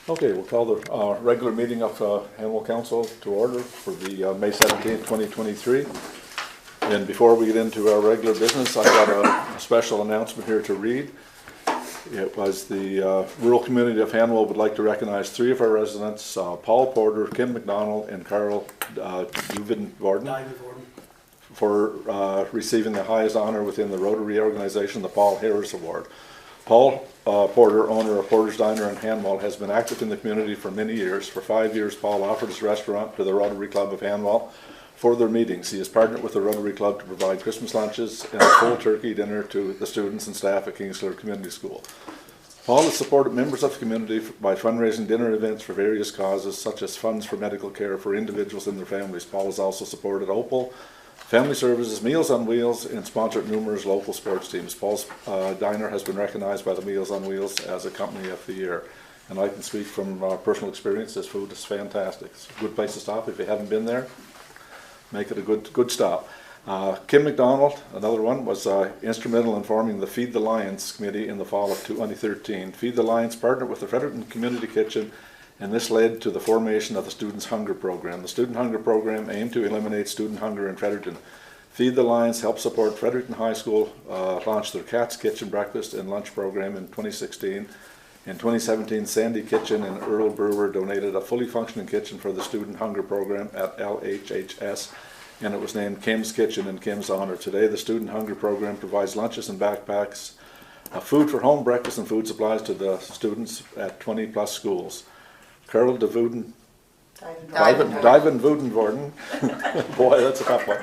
Okay, we'll call the regular meeting of Hanwell Council to order for the May 17th, 2023. And before we get into our regular business, I've got a special announcement here to read. It was the rural community of Hanwell would like to recognize three of our residents, Paul Porter, Kim McDonald, and Carol Duvid-Vorden, for receiving the highest honor within the Rotary organization, the Paul Harris Award. Paul Porter, owner of Porter's Diner in Hanwell, has been active in the community for many years. For 5 years, Paul offered his restaurant to the Rotary Club of Hanwell for their meetings. He has partnered with the Rotary Club to provide Christmas lunches and a full turkey dinner to the students and staff at Kingsclear Community School. Paul has supported members of the community by fundraising dinner events for various causes, such as funds for medical care for individuals and their families. Paul has also supported Opal, Family Services, Meals on Wheels, and sponsored numerous local sports teams. Paul's Diner has been recognized by the Meals on Wheels as a Company of the Year. And I can speak from personal experience, this food is fantastic. It's a good place to stop. If you haven't been there, make it a good stop. Kim McDonald, another one, was instrumental in forming the Feed the Lions Committee in the fall of 2013. Feed the Lions partnered with the Fredericton Community Kitchen, and this led to the formation of the Students Hunger Program. The Student Hunger Program aimed to eliminate student hunger in Fredericton. Feed the Lions helped support Fredericton High School launch their Cat's Kitchen breakfast and lunch program in 2016. In 2017, Sandy Kitchen and Earl Brewer donated a fully functioning kitchen for the Student Hunger Program at LHHS, and it was named Kim's Kitchen in Kim's honor. Today, the Student Hunger Program provides lunches and backpacks, food for home breakfast and food supplies to the students at 20+ schools. Carol Duvid-Vorden, boy, that's a tough one,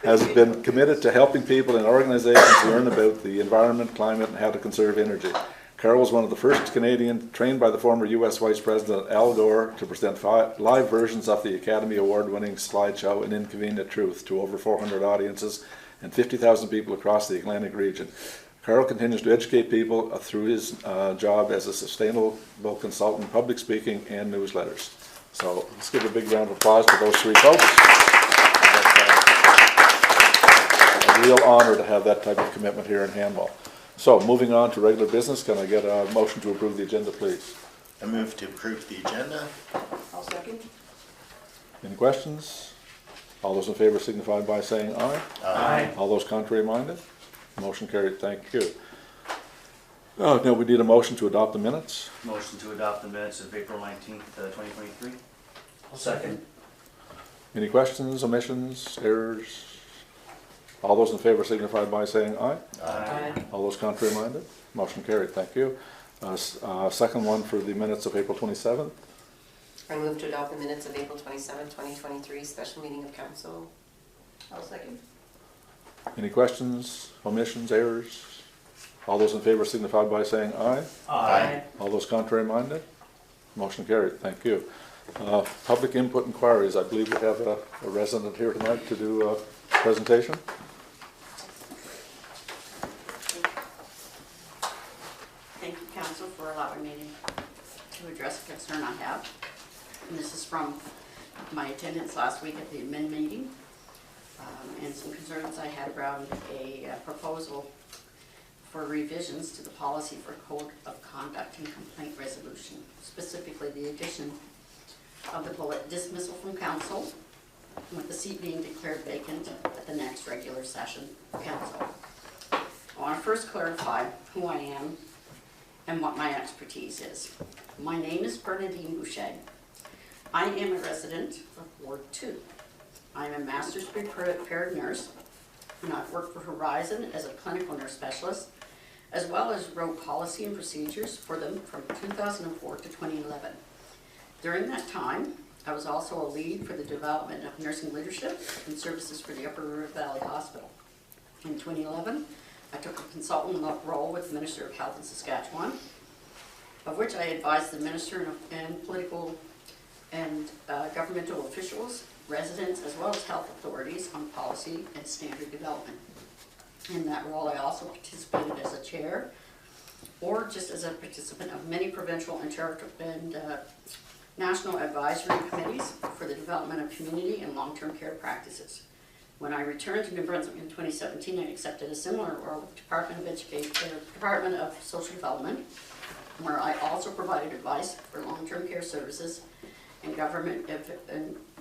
has been committed to helping people and organizations learn about the environment, climate, and how to conserve energy. Carol was one of the first Canadians trained by the former U.S. Vice President Al Gore to present live versions of the Academy Award-winning slideshow An Inconvenient Truth to over 400 audiences and 50,000 people across the Atlantic region. Carl continues to educate people through his job as a sustainable consultant, public speaking, and newsletters. So let's give a big round of applause to those three folks. A real honor to have that type of commitment here in Hanwell. So moving on to regular business, can I get a motion to approve the agenda, please? I move to approve the agenda. I'll second. Any questions? All those in favor signify by saying aye. Aye. All those contrary minded? Motion carried, thank you. Now we need a motion to adopt the minutes. Motion to adopt the minutes of April 19th, 2023. I'll second. Any questions, omissions, errors? All those in favor signify by saying aye. Aye. All those contrary minded? Motion carried, thank you. Second one for the minutes of April 27th. I move to adopt the minutes of April 27th, 2023, special meeting of council. I'll second. Any questions, omissions, errors? All those in favor signify by saying aye. Aye. All those contrary minded? Motion carried, thank you. Public input inquiries. I believe we have a resident here tonight to do a presentation. Thank you, Council, for allowing me to address a concern I have. And this is from my attendance last week at the admin meeting, and some concerns I had around a proposal for revisions to the policy for code of conduct and complaint resolution, specifically the addition of the bullet dismissal from council, with the seat being declared vacant at the next regular session of council. I want to first clarify who I am and what my expertise is. My name is Bernadine Boucher. I am a resident of Ward 2. I am a master's prepared nurse, and I've worked for Horizon as a clinical nurse specialist, as well as wrote policy and procedures for them from 2004 to 2011. During that time, I was also a lead for the development of nursing leadership and services for the Upper River Valley Hospital. In 2011, I took a consultant role with the Minister of Health in Saskatchewan, of which I advised the Minister and political and governmental officials, residents, as well as health authorities on policy and standard development. In that role, I also participated as a chair or just as a participant of many provincial and national advisory committees for the development of community and long-term care practices. When I returned to New Brunswick in 2017, I accepted a similar role with Department of Social Development, where I also provided advice for long-term care services and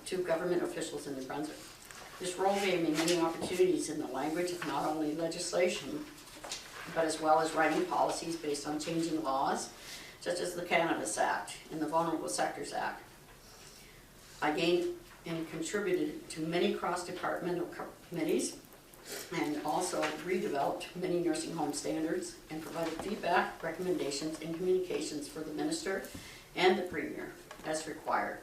to government officials in New Brunswick. This role gave me many opportunities in the language of not only legislation, but as well as writing policies based on changing laws, such as the Cannabis Act and the Vulnerable Sectors Act. I gained and contributed to many cross-departmental committees and also redeveloped many nursing home standards and provided feedback, recommendations, and communications for the minister and the premier as required.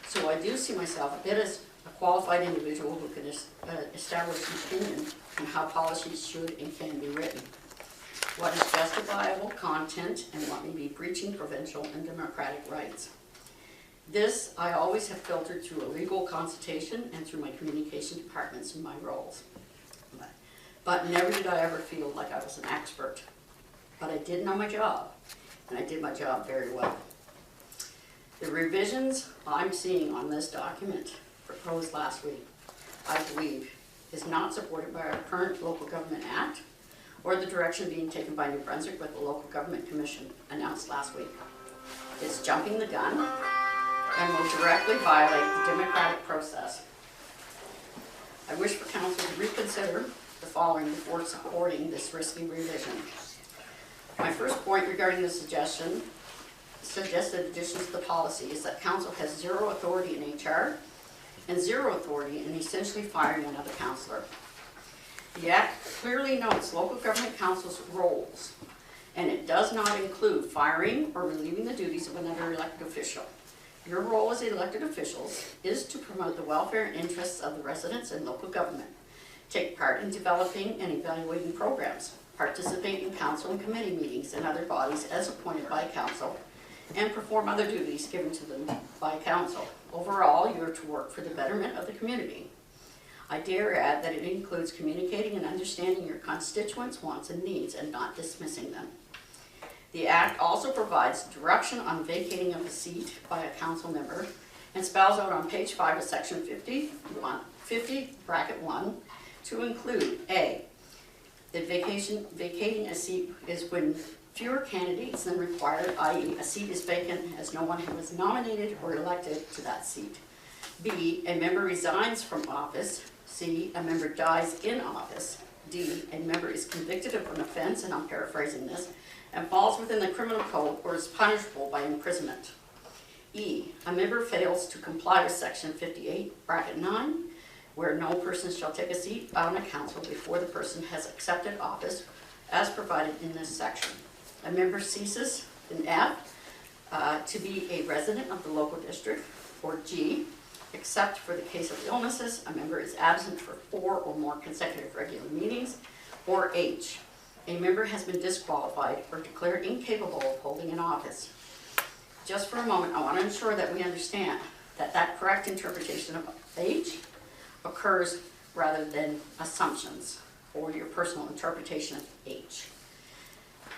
So I do see myself a bit as a qualified individual who can establish an opinion on how policies should and can be written, what is justifiable content, and what may be breaching provincial and democratic rights. This I always have filtered through a legal consultation and through my communication departments in my roles. But never did I ever feel like I was an expert. But I did know my job, and I did my job very well. The revisions I'm seeing on this document proposed last week, I believe, is not supported by our current Local Government Act or the direction being taken by New Brunswick with the Local Government Commission announced last week. It's jumping the gun and will directly violate the democratic process. I wish for Council to reconsider the following before supporting this risky revision. My first point regarding the suggested additions to the policy is that Council has zero authority in HR and zero authority in essentially firing another councillor. The Act clearly notes local government council's roles, and it does not include firing or relieving the duties of another elected official. Your role as elected officials is to promote the welfare and interests of the residents and local government, take part in developing and evaluating programs, participate in council and committee meetings and other bodies as appointed by council, and perform other duties given to them by council. Overall, you are to work for the betterment of the community. I dare add that it includes communicating and understanding your constituents' wants and needs and not dismissing them. The Act also provides direction on vacating of a seat by a council member and spells out on page 5 of section 50, bracket 1, to include A, that vacating a seat is when fewer candidates than required, i.e. a seat is vacant as no one who was nominated or elected to that seat. B, a member resigns from office. C, a member dies in office. D, a member is convicted of an offense, and I'm paraphrasing this, and falls within the criminal code or is punishable by imprisonment. E, a member fails to comply with section 58, bracket 9, where no person shall take a seat on a council before the person has accepted office as provided in this section. A member ceases, in F, to be a resident of the local district, or G, except for the case of illnesses, a member is absent for 4 or more consecutive regular meetings, or H, a member has been disqualified or declared incapable of holding an office. Just for a moment, I want to ensure that we understand that that correct interpretation of H occurs rather than assumptions or your personal interpretation of H.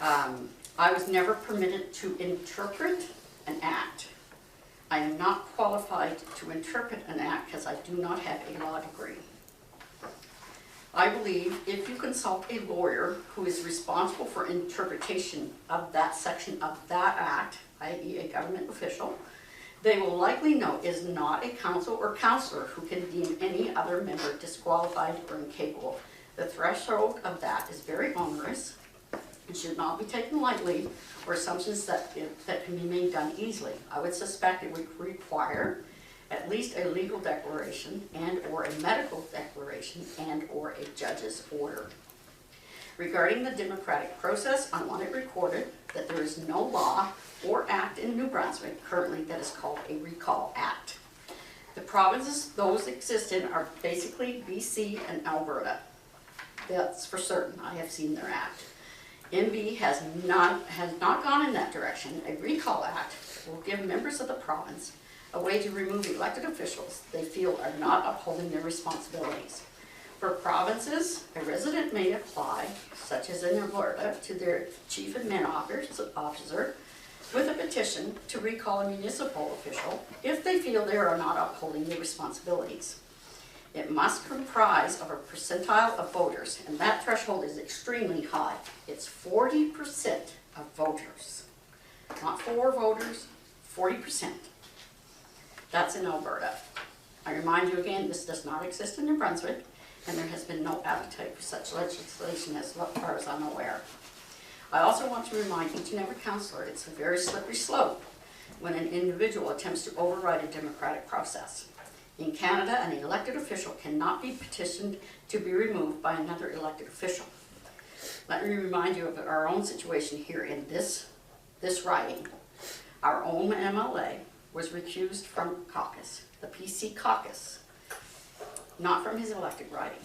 I was never permitted to interpret an act. I am not qualified to interpret an act because I do not have a law degree. I believe if you consult a lawyer who is responsible for interpretation of that section of that act, i.e. a government official, they will likely know is not a council or councillor who can deem any other member disqualified or incapable. The threshold of that is very onerous and should not be taken lightly, or assumptions that can be made done easily. I would suspect it would require at least a legal declaration and or a medical declaration and or a judge's order. Regarding the democratic process, I want it recorded that there is no law or act in New Brunswick currently that is called a recall act. The provinces those exist in are basically BC and Alberta. That's for certain. I have seen their act. MB has not gone in that direction. A recall act will give members of the province a way to remove elected officials they feel are not upholding their responsibilities. For provinces, a resident may apply, such as in Alberta, to their chief admin officer with a petition to recall a municipal official if they feel they are not upholding their responsibilities. It must comprise of a percentile of voters, and that threshold is extremely high. It's 40% of voters. not 4 voters, 40%. That's in Alberta. I remind you again, this does not exist in New Brunswick, and there has been no appetite for such legislation as far as I'm aware. I also want to remind each and every councillor it's a very slippery slope when an individual attempts to override a democratic process. In Canada, an elected official cannot be petitioned to be removed by another elected official. Let me remind you of our own situation here in this riding. Our own MLA was recused from caucus, the PC caucus, not from his elected riding.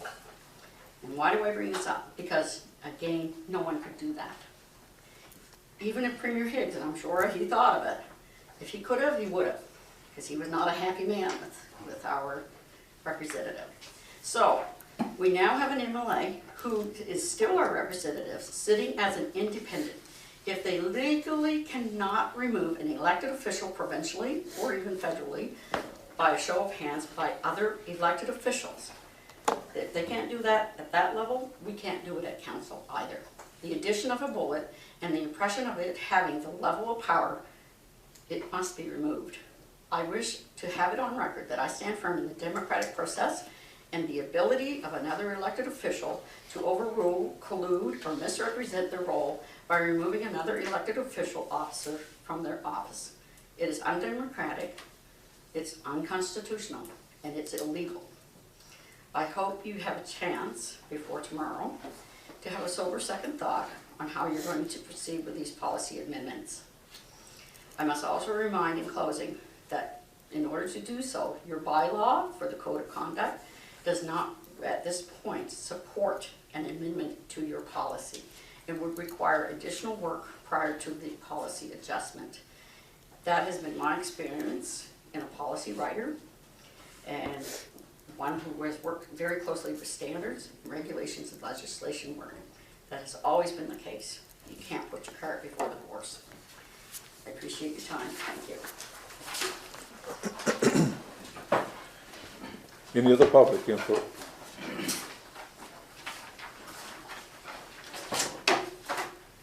And why do I bring this up? Because, again, no one could do that. Even if Premier Higgs, and I'm sure he thought of it, if he could have, he would have, because he was not a happy man with our representative. So, we now have an MLA who is still our representative, sitting as an independent. If they legally cannot remove an elected official provincially or even federally by a show of hands by other elected officials, if they can't do that at that level, we can't do it at council either. The addition of a bullet and the impression of it having the level of power, it must be removed. I wish to have it on record that I stand firm in the democratic process and the ability of another elected official to overrule, collude, or misrepresent their role by removing another elected official officer from their office. It is undemocratic, it's unconstitutional, and it's illegal. I hope you have a chance before tomorrow to have a sober second thought on how you're going to proceed with these policy amendments. I must also remind in closing that in order to do so, your bylaw for the code of conduct does not, at this point, support an amendment to your policy. It would require additional work prior to the policy adjustment. That has been my experience in a policy writer and one who has worked very closely with standards, regulations, and legislation work. That has always been the case. You can't put your cart before the horse. I appreciate your time. Thank you. Any other public input?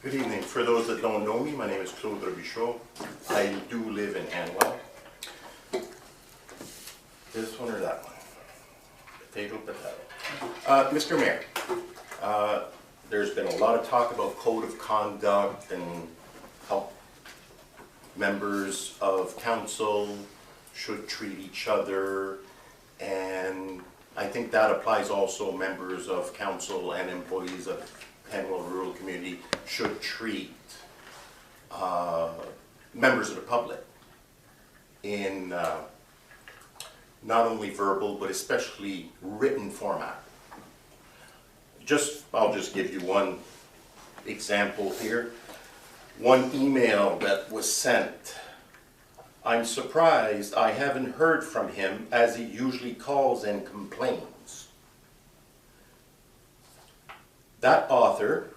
Good evening. For those that don't know me, my name is Claude Robichaud. I do live in Hanwell. This one or that one? Potato, potato. Mr. Mayor, there's been a lot of talk about code of conduct and how members of council should treat each other, and I think that applies also members of council and employees of Hanwell Rural Community should treat members of the public in not only verbal but especially written format. I'll just give you one example here. One email that was sent. I'm surprised I haven't heard from him as he usually calls and complains. That author,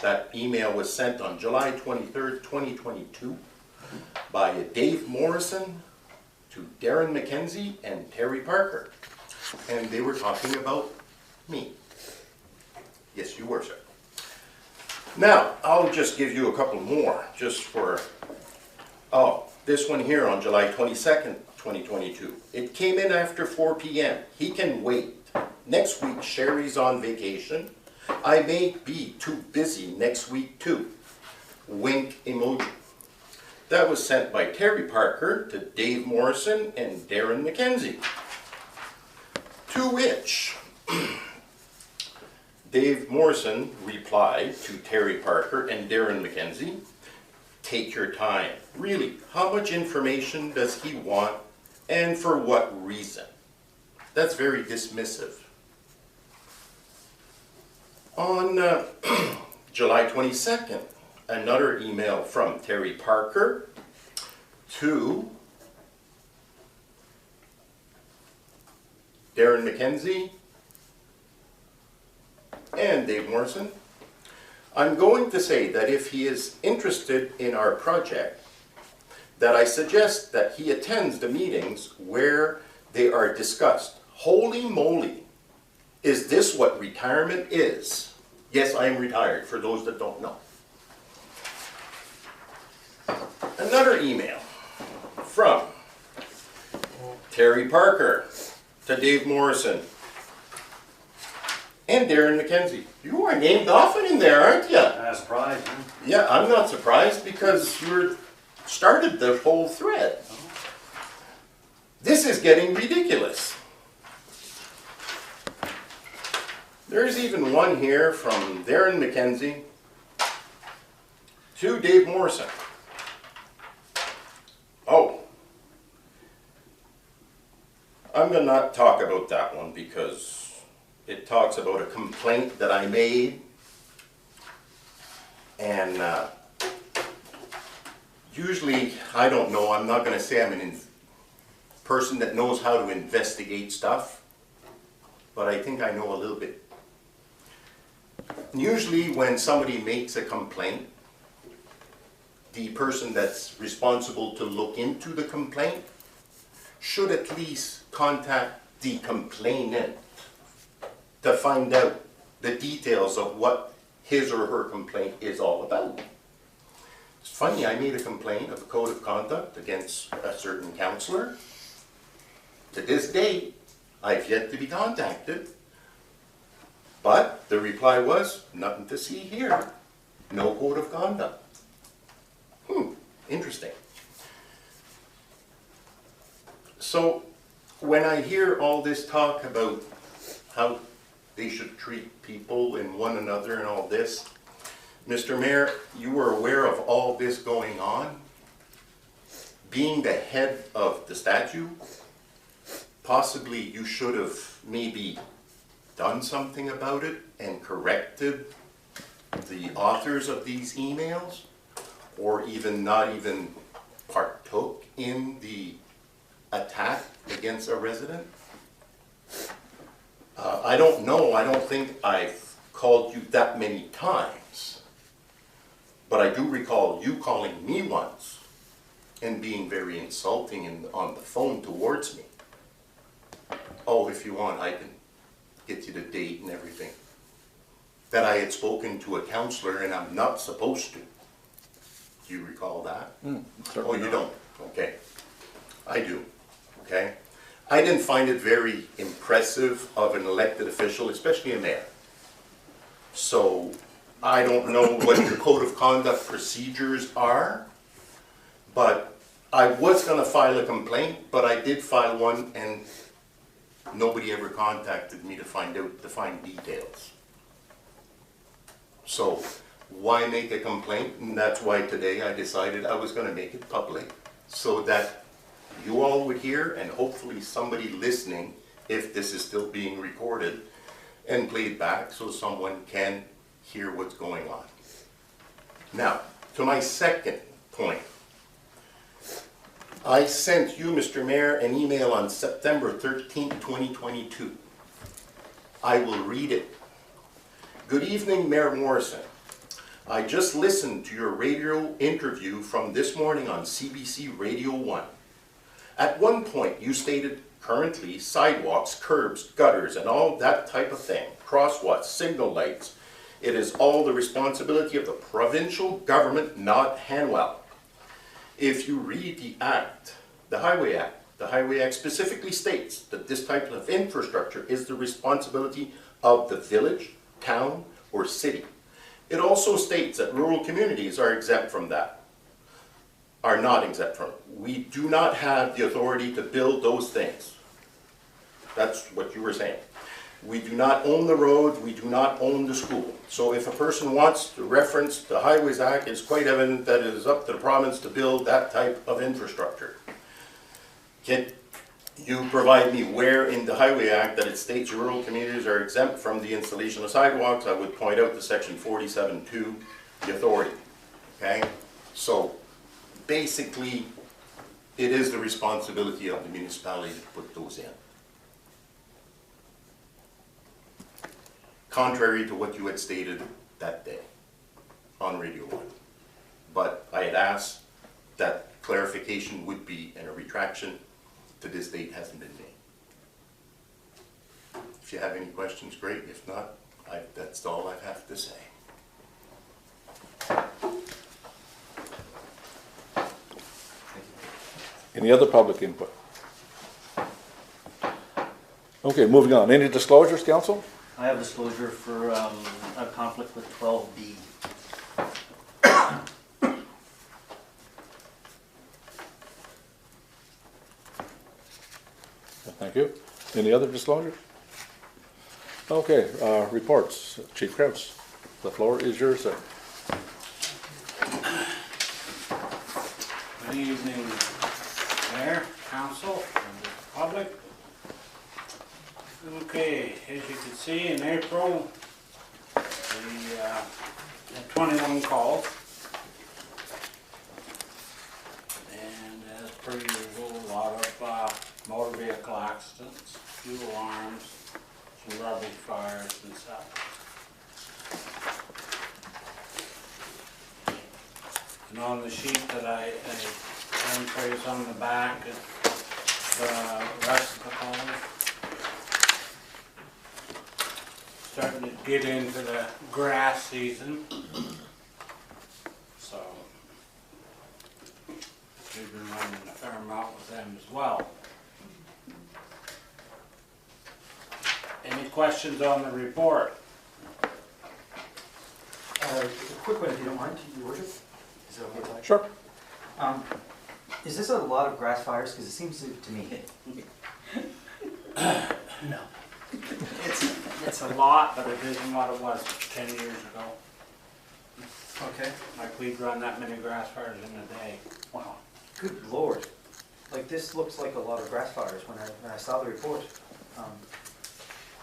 that email was sent on July 23rd, 2022 by Dave Morrison to Darren McKenzie and Terry Parker. And they were talking about me. Yes, you were, sir. Now, I'll just give you a couple more, just for, this one here on July 22nd, 2022. It came in after 4 p.m. He can wait. Next week, Sherry's on vacation. I may be too busy next week too. Wink emoji. That was sent by Terry Parker to Dave Morrison and Darren McKenzie. To which Dave Morrison replied to Terry Parker and Darren McKenzie, take your time. Really, how much information does he want and for what reason? That's very dismissive. On July 22nd, another email from Terry Parker to Darren McKenzie and Dave Morrison. I'm going to say that if he is interested in our project, that I suggest that he attends the meetings where they are discussed. Holy moly, is this what retirement is? Yes, I am retired, for those that don't know. another email from Terry Parker to Dave Morrison and Darren McKenzie. You are named often in there, aren't you? Surprised, huh? Yeah, I'm not surprised because you started the whole thread. This is getting ridiculous. There's even one here from Darren McKenzie to Dave Morrison. Oh, I'm going to not talk about that one because it talks about a complaint that I made. And usually, I don't know, I'm not going to say I'm a person that knows how to investigate stuff, but I think I know a little bit. Usually when somebody makes a complaint, the person that's responsible to look into the complaint should at least contact the complainant to find out the details of what his or her complaint is all about. It's funny, I made a complaint of a code of conduct against a certain counselor. To this day, I've yet to be contacted. But the reply was, nothing to see here. No code of conduct. Interesting. So, when I hear all this talk about how they should treat people and one another and all this, Mr. Mayor, you were aware of all this going on? Being the head of the statue, possibly you should have maybe done something about it and corrected the authors of these emails, or even not even partook in the attack against a resident? I don't know, I don't think I've called you that many times, but I do recall you calling me once and being very insulting on the phone towards me. Oh, if you want, I can get you the date and everything. That I had spoken to a counselor and I'm not supposed to. Do you recall that? Oh, you don't? Okay. I do. Okay? I didn't find it very impressive of an elected official, especially a mayor. So, I don't know what your code of conduct procedures are, but I was going to file a complaint, but I did file one and nobody ever contacted me to find details. So, why make a complaint? And that's why today I decided I was going to make it public so that you all would hear, and hopefully somebody listening, if this is still being recorded and played back, so someone can hear what's going on. Now, to my second point. I sent you, Mr. Mayor, an email on September 13th, 2022. I will read it. Good evening, Mayor Morrison. I just listened to your radio interview from this morning on CBC Radio 1. At one point, you stated currently sidewalks, curbs, gutters, and all that type of thing, crosswalks, signal lights, it is all the responsibility of the provincial government, not Hanwell. If you read the Act, the Highway Act specifically states that this type of infrastructure is the responsibility of the village, town, or city. It also states that rural communities are exempt from that, are not exempt from it. We do not have the authority to build those things. That's what you were saying. We do not own the roads, we do not own the school. So if a person wants to reference the Highways Act, it's quite evident that it is up to the province to build that type of infrastructure. Can you provide me where in the Highway Act that it states rural communities are exempt from the installation of sidewalks? I would point out to section 47.2, the authority, okay? So basically, it is the responsibility of the municipality to put those in. Contrary to what you had stated that day on Radio 1. But I had asked that clarification would be, and a retraction to this date hasn't been made. If you have any questions, great. If not, that's all I have to say. Any other public input? Okay, moving on. Any disclosures, council? I have disclosure for a conflict with 12B. Thank you. Any other disclosures? Okay, reports. Chief Kraus, the floor is yours, sir. Good evening, Mayor, Council, and the public. Okay, as you can see, in April, we had 21 calls. And as per usual, a lot of motor vehicle accidents, fuel alarms, some rubbish fires and stuff. And on the sheet that I entries on the back, the rest of the calls. Starting to get into the grass season. So we've been running a fair amount with them as well. Any questions on the report? A quick one, if you don't mind, Your Worship. Is that okay, Todd? Sure. Is this a lot of grass fires? Because it seems to me. No. It's a lot, but it isn't what it was 10 years ago. Okay. Like we'd run that many grass fires in a day. Wow. Good Lord. Like this looks like a lot of grass fires when I saw the report.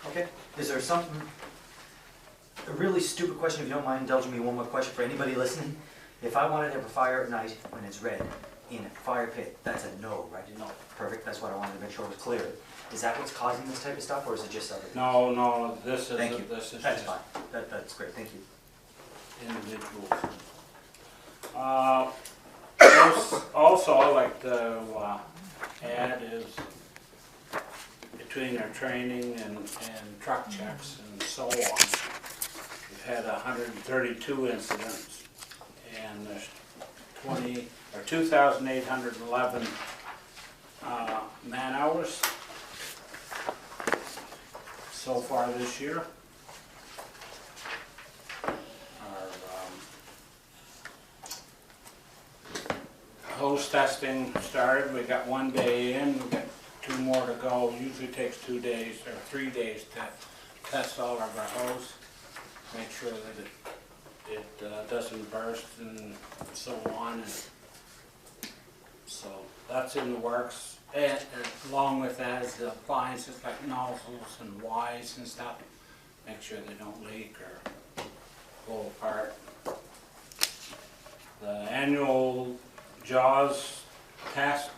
Okay. Is there something? A really stupid question, if you don't mind indulging me. One more question for anybody listening. If I wanted to have a fire at night when it's red in a fire pit, that's a no, right? No. Perfect. That's what I wanted to make sure was clear. Is that what's causing this type of stuff, or is it just other things? No, this is, Thank you. this is That's just fine. That's great. Thank you. individuals. Also, like the ad is between our training and truck checks and so on. We've had 132 incidents, and there's 2,811 man hours so far this year. Our hose testing started. We got 1 day in, we got 2 more to go. Usually takes 2 days or 3 days to test all of our hose, make sure that it doesn't burst and so on. And so that's in the works. And along with that is the appliances like nozzles and Ys and stuff. Make sure they don't leak or go apart. The annual JAWS test,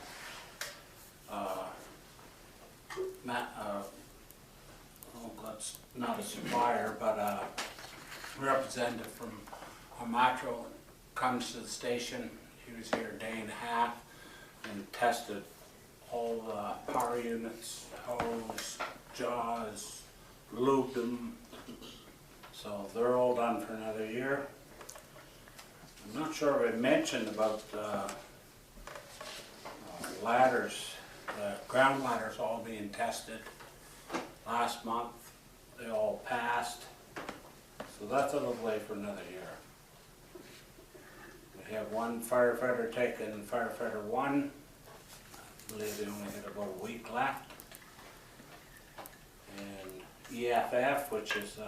that's not a supplier, but a representative from Metro comes to the station. He was here a day and a half and tested all the power units, hose, jaws, lubed them. So they're all done for another year. I'm not sure if I mentioned about ladders, the ground ladders all being tested last month. They all passed. So that's on the way for another year. We have 1 firefighter taking firefighter 1. I believe they only got about a week left. And EFF, which is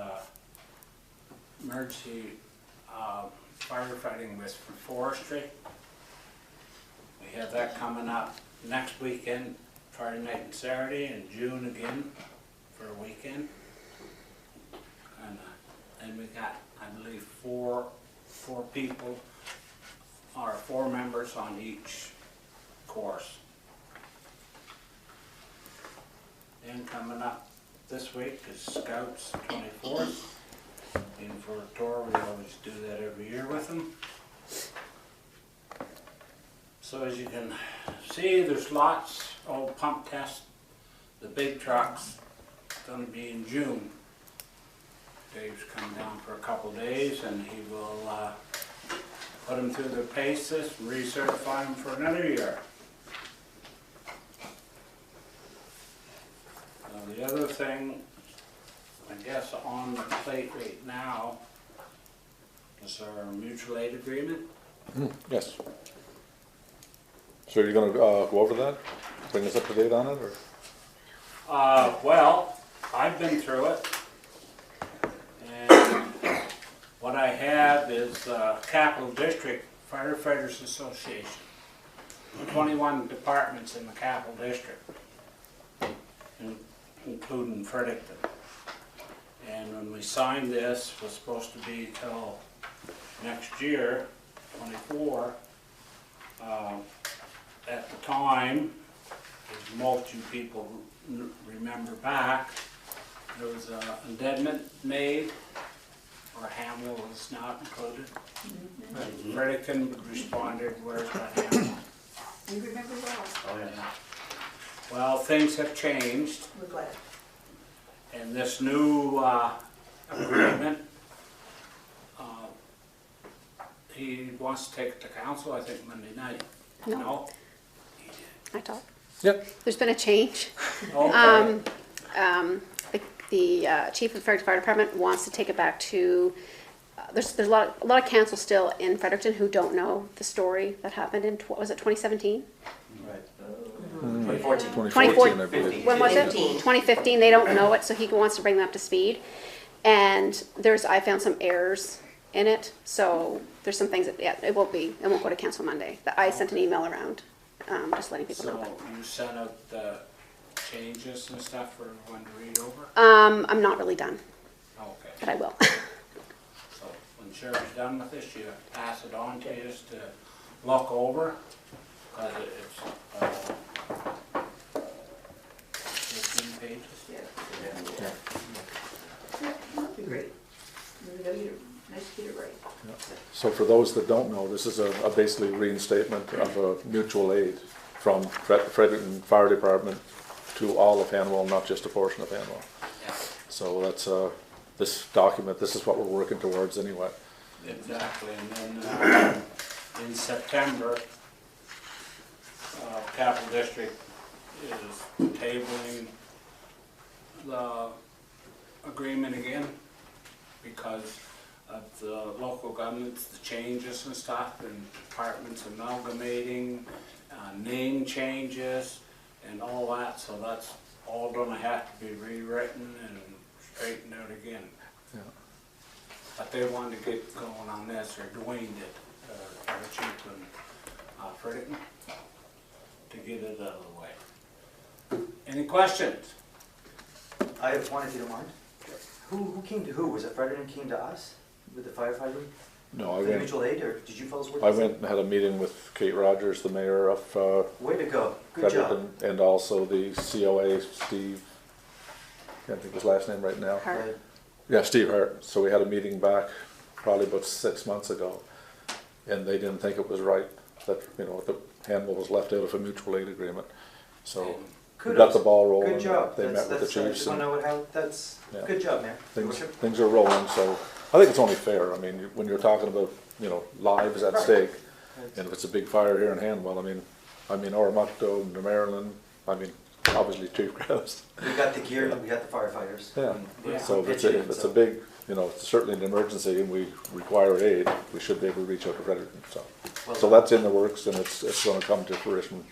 emergency firefighting with forestry. We have that coming up next weekend, Friday night and Saturday, and June again for a weekend. And we got, I believe, four people, or 4 members on each course. And coming up this week is Scouts 24th. In for a tour, we always do that every year with them. So as you can see, there's lots of pump tests. The big trucks, going to be in June. Dave's come down for a couple days and he will put them through their paces and recertify them for another year. our mutual aid agreement. Yes. So you're gonna go over that? Bring us up to date on it, or? Well, I've been through it. And what I have is Capital District Firefighters Association. 21 departments in the Capital District, including Fredericton. And when we signed this, it was supposed to be till next year, 24. At the time, as most you people remember back, there was an amendment made, where Hanwell was not included. Fredericton responded, where's that Hanwell? You remember well. Oh, yeah. Well, things have changed, We're glad. and this new agreement, he wants to take it to council, I think Monday night. No. I talk. Yep. There's been a change. Okay. The chief of the Fredericton Fire Department wants to take it back to, there's a lot of council still in Fredericton who don't know the story that happened in, was it 2017? Right. 2014. 2014, I believe. When was it? 15. 2015, they don't know it, so he wants to bring them up to speed. And I found some errors in it, so there's some things that, yeah, it won't go to council Monday. I sent an email around, just letting people know. So you sent out the changes and stuff for everyone to read over? I'm not really done, Okay. but I will. So when Sherry's done with this, you pass it on to us to look over, because it's 15 pages. Yeah. That'd be great. We gotta get it, nice to get it right. So for those that don't know, this is a basically reinstatement of a mutual aid from Fredericton Fire Department to all of Hanwell, not just a portion of Hanwell. Yeah. So that's, this document, this is what we're working towards anyway. Exactly, and then in September, Capital District is tabling the agreement again because of the local governments, the changes and stuff, and departments amalgamating, name changes, and all that, so that's all gonna have to be rewritten and straightened out again. Yeah. But they wanted to get going on this, or Dwayne did, our chief in Fredericton, to get it out of the way. Any questions? I have one if you don't mind. Who came to who? Was it Fredericton came to us with the firefighting? No, For the mutual aid, or did you fellows work? I this out? went and had a meeting with Kate Rogers, the mayor of Way to go. Good job. Fredericton, and also the COA, Steve, can't think of his last name right now. Hart. Right. Yeah, Steve Hart. So we had a meeting back probably about 6 months ago, and they didn't think it was right that, you know, the Hanwell was left out of a mutual aid agreement. So we Kudos. got the ball rolling. Good job. They met with the I chiefs, just want and to know how, that's, Yeah. good job, man. things are rolling. So I think it's only fair. I mean, when you're talking about, you know, lives at Right. stake, and if it's a big fire here in Hanwell, I mean, Ormocto, Maryland, obviously Chief Krause. We got the gear, we got the firefighters. Yeah. Yeah. So if it's a big, you know, it's certainly an emergency and we require aid, we should be able to reach out to Fredericton. Well So done. that's in the works, and it's gonna come to fruition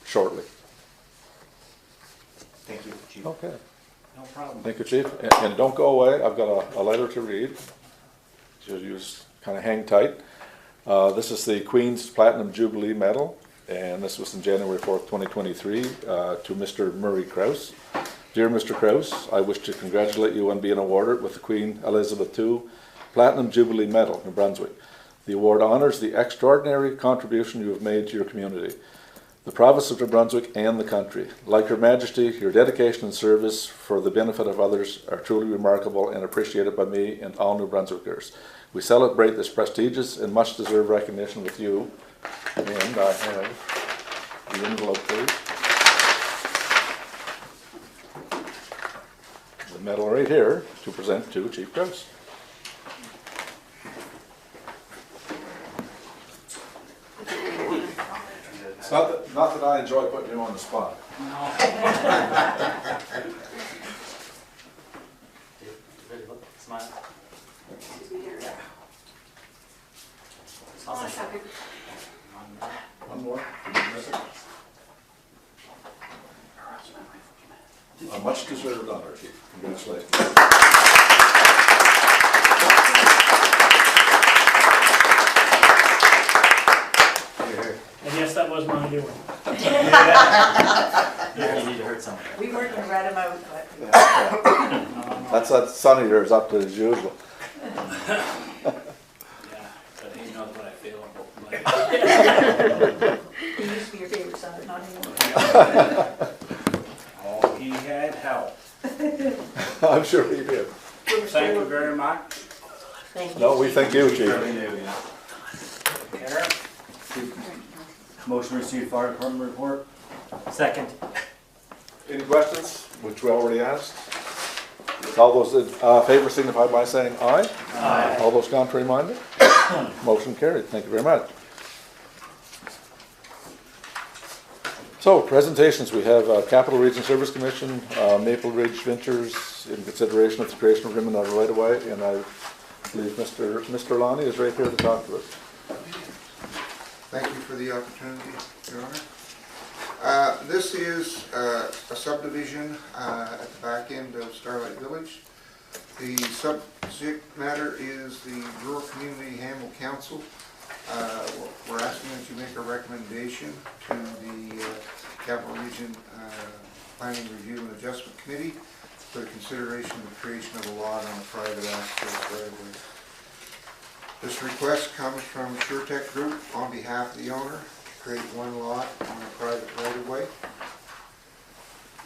shortly. Thank you, Chief. Okay. No problem. Thank you, Chief. And don't go away, I've got a letter to read. You just kind of hang tight. This is the Queen's Platinum Jubilee Medal, and this was on January 4th, 2023, to Mr. Murray Krause. Dear Mr. Krause, I wish to congratulate you on being awarded with the Queen Elizabeth II Platinum Jubilee Medal, New Brunswick. The award honors the extraordinary contribution you have made to your community, the province of New Brunswick, and the country. Like Her Majesty, your dedication and service for the benefit of others are truly remarkable and appreciated by me and all New Brunswickers. We celebrate this prestigious and much deserved recognition with you. And I have the envelope, please. The medal right here to present to Chief Krause. It's not that I enjoy putting you on the spot. Ready, look, smile. I'll second. One more. Did you miss it? A much deserved honor, Chief. Congratulations. And yes, that was my doing. You need to hurt someone. We weren't gonna rat him out, but That son of yours up to his usual. Yeah, but he knows what I feel about life. he used to be your favorite son, but not anymore. Oh, he had help. I'm sure he did. Thank you very much. Thank you. No, we thank you, Chief. Karen? Motion to receive fire department report. Second. Any questions, which we already asked? All those in favor signify by saying aye. Aye. All those contrary minded? Motion carried. Thank you very much. So, presentations. We have Capital Region Service Commission, Maple Ridge Ventures in consideration of the creation of agreement on the right of way, and I believe Mr. Lonnie is right here to talk to us. Thank you for the opportunity, Your Honor. This is a subdivision at the back end of Starlight Village. The subject matter is the Rural Community Hanwell Council. We're asking that you make a recommendation to the Capital Region Planning Review and Adjustment Committee for the consideration of the creation of a lot on a private access right-of-way. This request comes from SureTech Group on behalf of the owner to create one lot on a private right-of-way.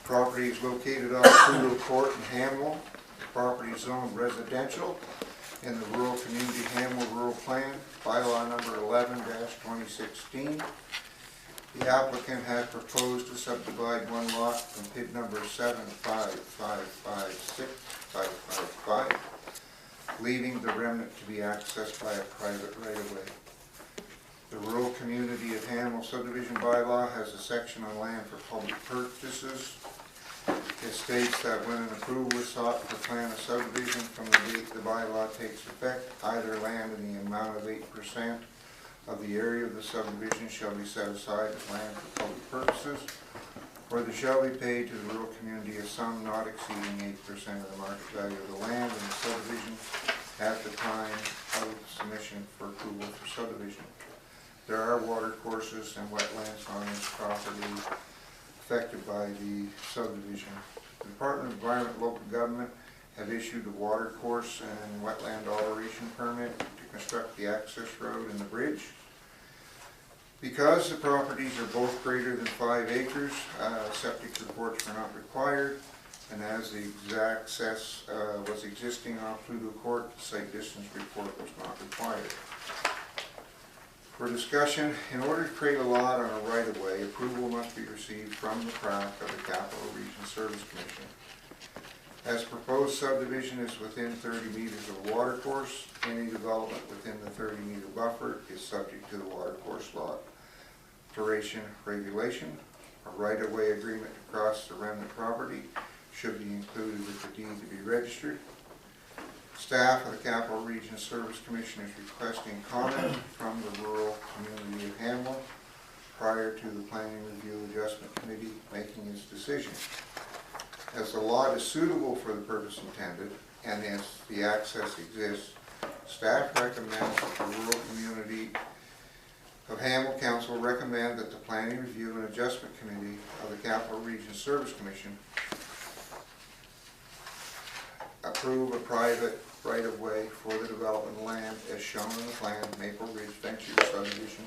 Property is located on Pluto Court in Hanwell. The property is zoned residential in the Rural Community Hanwell Rural Plan, bylaw number 11-2016. The applicant has proposed to subdivide one lot from PID number 7555655, leaving the remnant to be accessed by a private right-of-way. The Rural Community of Hanwell Subdivision Bylaw has a section on land for public purchases. It states that when an approval is sought for plan of subdivision from the date the bylaw takes effect, either land in the amount of 8% of the area of the subdivision shall be set aside as land for public purposes, or there shall be paid to the rural community a sum not exceeding 8% of the market value of the land in the subdivision at the time of submission for approval for subdivision. There are water courses and wetlands on this property affected by the subdivision. The Department of Environment and Local Government have issued a water course and wetland alteration permit to construct the access road and the bridge. Because the properties are both greater than 5 acres, septic reports were not required, and as the exact access was existing on Pluto Court, the site distance report was not required. For discussion, in order to create a lot on a right-of-way, approval must be received from the PRAC of the Capital Region Service Commission. As proposed subdivision is within 30 meters of a water course, any development within the 30-meter buffer is subject to the water course lot alteration regulation. A right-of-way agreement to cross the remnant property should be included with the deed to be registered. Staff of the Capital Region Service Commission is requesting comment from the Rural Community of Hanwell prior to the Planning Review Adjustment Committee making its decision. As the lot is suitable for the purpose intended, and as the access exists, staff recommends that the Rural Community of Hanwell Council recommend that the Planning Review and Adjustment Committee of the Capital Region Service Commission approve a private right-of-way for the development of land as shown in the plan, Maple Ridge Ventures Subdivision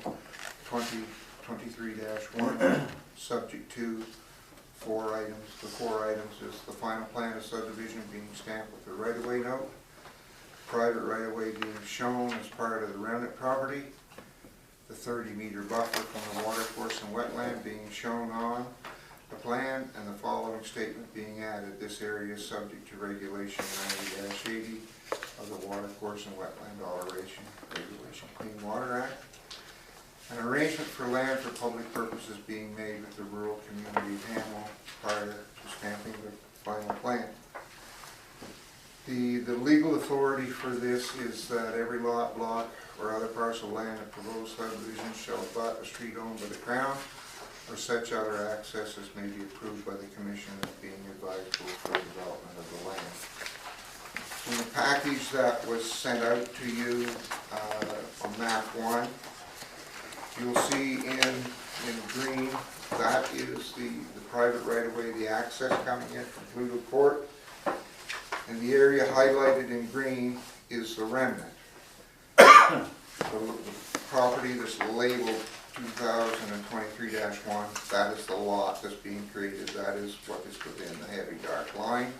2023-1, subject to 4 items. The 4 items is the final plan of subdivision being stamped with the right-of-way note, private right-of-way being shown as part of the remnant property, the 30-meter buffer from the water course and wetland being shown on the plan, and the following statement being added: this area is subject to regulation 90-80 of the Water Course and Wetland Alteration Regulation Clean Water Act. An arrangement for land for public purposes being made with the Rural Community of Hanwell prior to stamping the final plan. The the legal authority for this is that every lot, block, or other parcel of land in proposed subdivision shall abut a street owned by the Crown, or such other access as may be approved by the Commission as being advisable for the development of the land. In the package that was sent out to you on map 1, you'll see in green, that is the private right-of-way, the access coming in from Pluto Court. And the area highlighted in green is the remnant. The property that's labeled 2023-1, that is the lot that's being created. That is what is within the heavy dark line.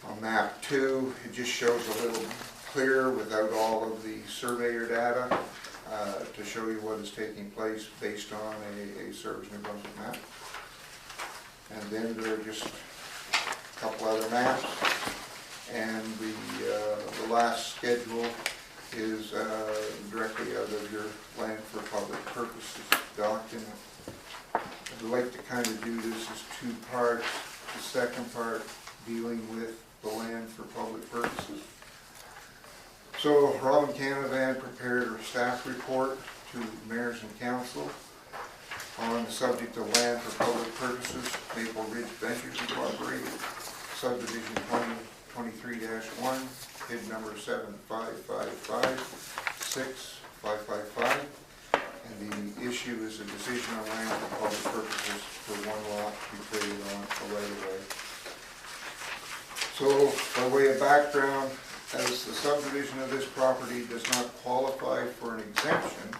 On map 2, it just shows a little clearer without all of the surveyor data to show you what is taking place based on a Service New Brunswick map. And then there are just a couple other maps. And the last schedule is directly out of your Land for Public Purposes document. I'd like to kind of do this as 2 parts. The second part dealing with the land for public purposes. So Robin Canavan prepared a staff report to mayors and council on the subject of land for public purposes, Maple Ridge Ventures Incorporated, subdivision 2023-1, bid number 7555655. And the issue is a decision on land for public purposes for one lot to be created on a right-of-way. So, by way of background, as the subdivision of this property does not qualify for an exemption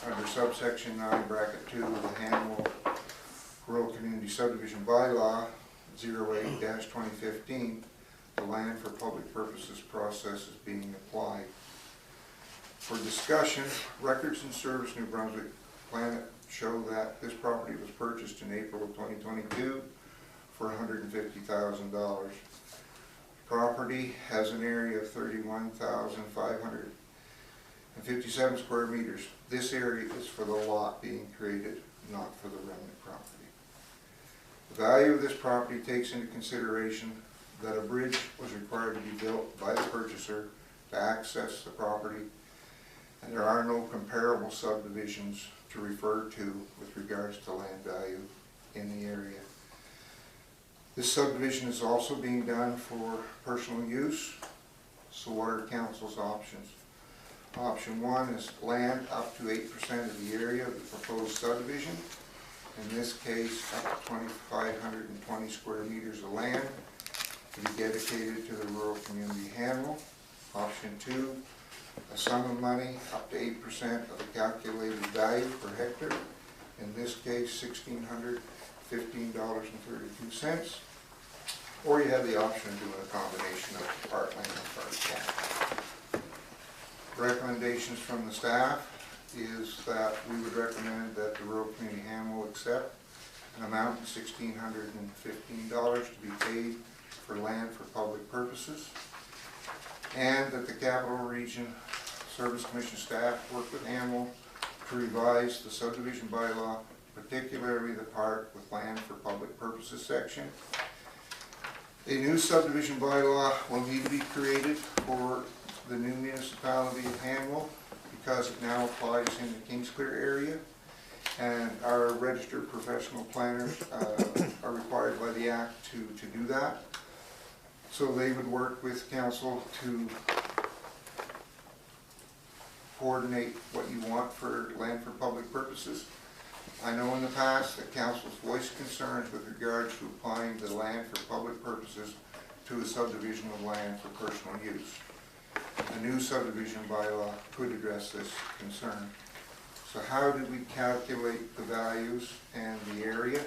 under subsection 9, bracket 2 of the Hanwell Rural Community Subdivision Bylaw 08-2015, the land for public purposes process is being applied. For discussion, records and service New Brunswick plan show that this property was purchased in April of 2022 for $150,000. Property has an area of 31,557 square meters. This area is for the lot being created, not for the remnant property. The value of this property takes into consideration that a bridge was required to be built by the purchaser to access the property, and there are no comparable subdivisions to refer to with regards to land value in the area. This subdivision is also being done for personal use, so what are council's options? Option 1 is land up to 8% of the area of the proposed subdivision. In this case, up to 2,520 square meters of land to be dedicated to the rural community Hanwell. Option 2, a sum of money up to 8% of the calculated value per hectare. In this case, $1,615.32. Or you have the option of doing a combination of part land and part cash. Recommendations from the staff is that we would recommend that the rural community Hanwell accept an amount of $1,615 to be paid for land for public purposes, and that the Capital Region Service Commission staff work with Hanwell to revise the subdivision bylaw, particularly the part with land for public purposes section. A new subdivision bylaw will need to be created for the new municipality of Hanwell because it now applies in the Kingsclear area, and our registered professional planners are required by the Act to do that. So they would work with council to coordinate what you want for land for public purposes. I know in the past that council's voiced concerns with regards to applying the land for public purposes to a subdivision of land for personal use. A new subdivision bylaw could address this concern. So how did we calculate the values and the area?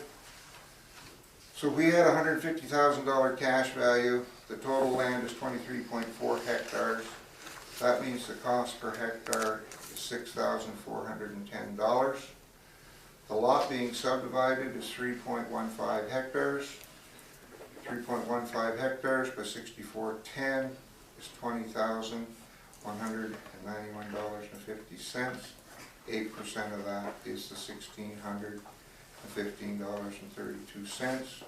So we had $150,000 cash value. The total land is 23.4 hectares. That means the cost per hectare is $6,410. The lot being subdivided is 3.15 hectares. 3.15 hectares by 6410 is $20,191.50. 8% of that is the $1,615.32.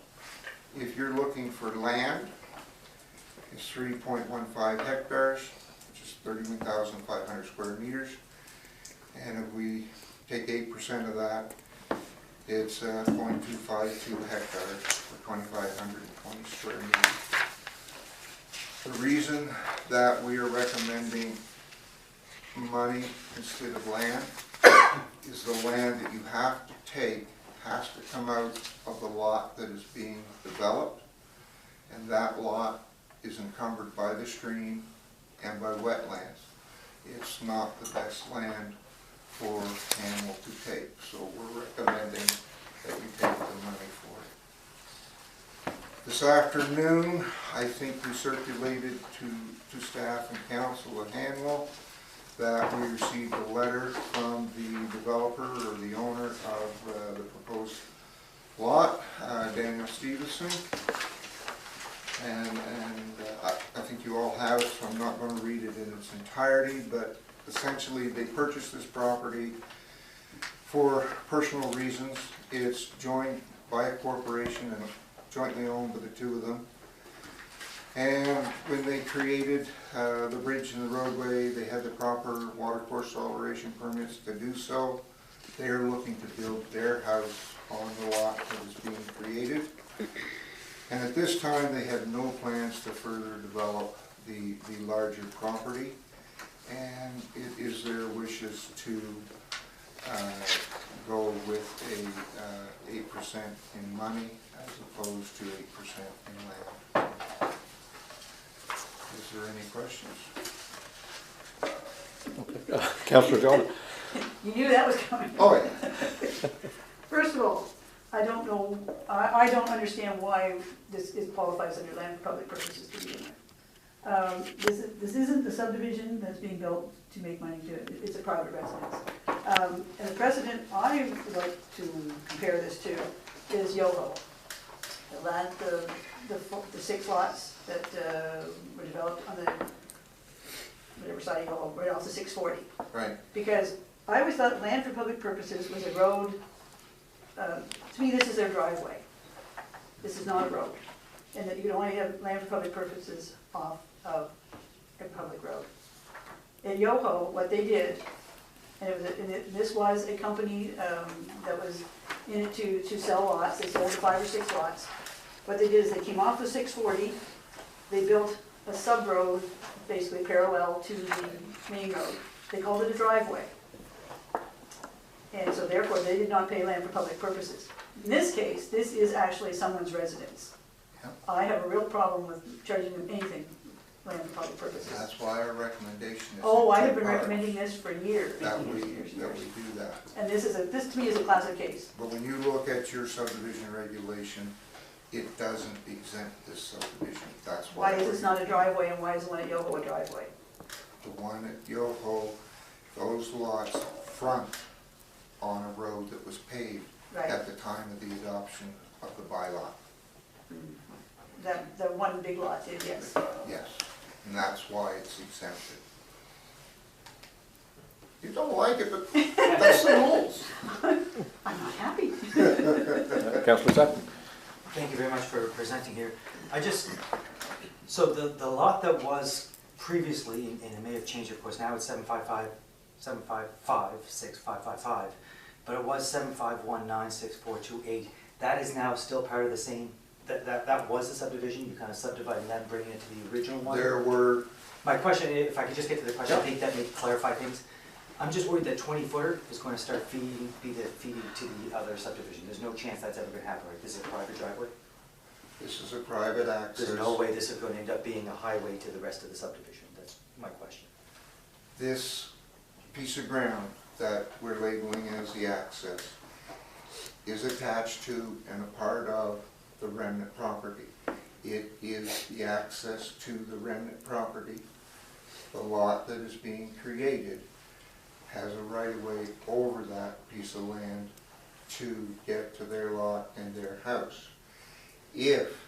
If you're looking for land, is 3.15 hectares, which is 31,500 square meters. And if we take 8% of that, it's 0.252 hectares for 2,520 square meters. The reason that we are recommending money instead of land is the land that you have to take has to come out of the lot that is being developed, and that lot is encumbered by the stream and by wetlands. It's not the best land for Hanwell to take, so we're recommending that you take the money for it. This afternoon, I think we circulated to staff and council at Hanwell that we received a letter from the developer or the owner of the proposed lot, Daniel Stevenson. And I think you all have it, so I'm not going to read it in its entirety, but essentially they purchased this property for personal reasons. It's joined by a corporation and jointly owned by the two of them. And when they created the bridge and the roadway, they had the proper water course toleration permits to do so. They are looking to build their house on the lot that is being created. And at this time, they have no plans to further develop the larger property. And it is their wishes to go with a 8% in money as opposed to 8% in land. Is there any questions? Councillor John? You knew that was coming. Oh, yeah. First of all, I don't know, I don't understand why this qualifies under land for public purposes to begin with. This isn't the subdivision that's being built to make money to it, it's a private residence. And the precedent I would like to compare this to is Yoho. The land, the 6 lots that were developed on the, whatever side of Yoho, right off the 640. Right. Because I always thought land for public purposes was a road. To me, this is their driveway. This is not a road. And that you can only have land for public purposes off of a public road. In Yoho, what they did, this was a company that was in it to sell lots. They sold 5 or 6 lots. What they did is they came off the 640, they built a sub-road, basically parallel to the main road. They called it a driveway. And so therefore, they did not pay land for public purposes. In this case, this is actually someone's residence. Yep. I have a real problem with charging them anything land for public purposes. That's why our recommendation is. Oh, I have been in 2 parts, recommending this for years. that we years. do that. And this to me is a classic case. But when you look at your subdivision regulation, it doesn't exempt this subdivision. That's why. Why is this not a driveway and why is the one at Yoho a driveway? The one at Yoho, those lots front on a road that was paved Right. at the time of the adoption of the bylaw. The one big lot did, yes. Yes, and that's why it's exempted. You don't like it, but that's the rules. I'm not happy. Councillor Sutton? Thank you very much for presenting here. So the lot that was previously, and it may have changed of course, now it's 755-6555, but it was 75196428. That is now still part of the same, that was the subdivision, you kind of subdivided and then bringing it to the original one? There were, My question, if I could just get to the question, I think that may clarify things. I'm just worried that 20-footer is going to start feeding to the other subdivision. There's no chance that's ever going to happen, right? This is a private driveway? this is a private access. There's no way this is going to end up being a highway to the rest of the subdivision. That's my question. This piece of ground that we're labeling as the access is attached to and a part of the remnant property. It is the access to the remnant property. The lot that is being created has a right-of-way over that piece of land to get to their lot and their house. If,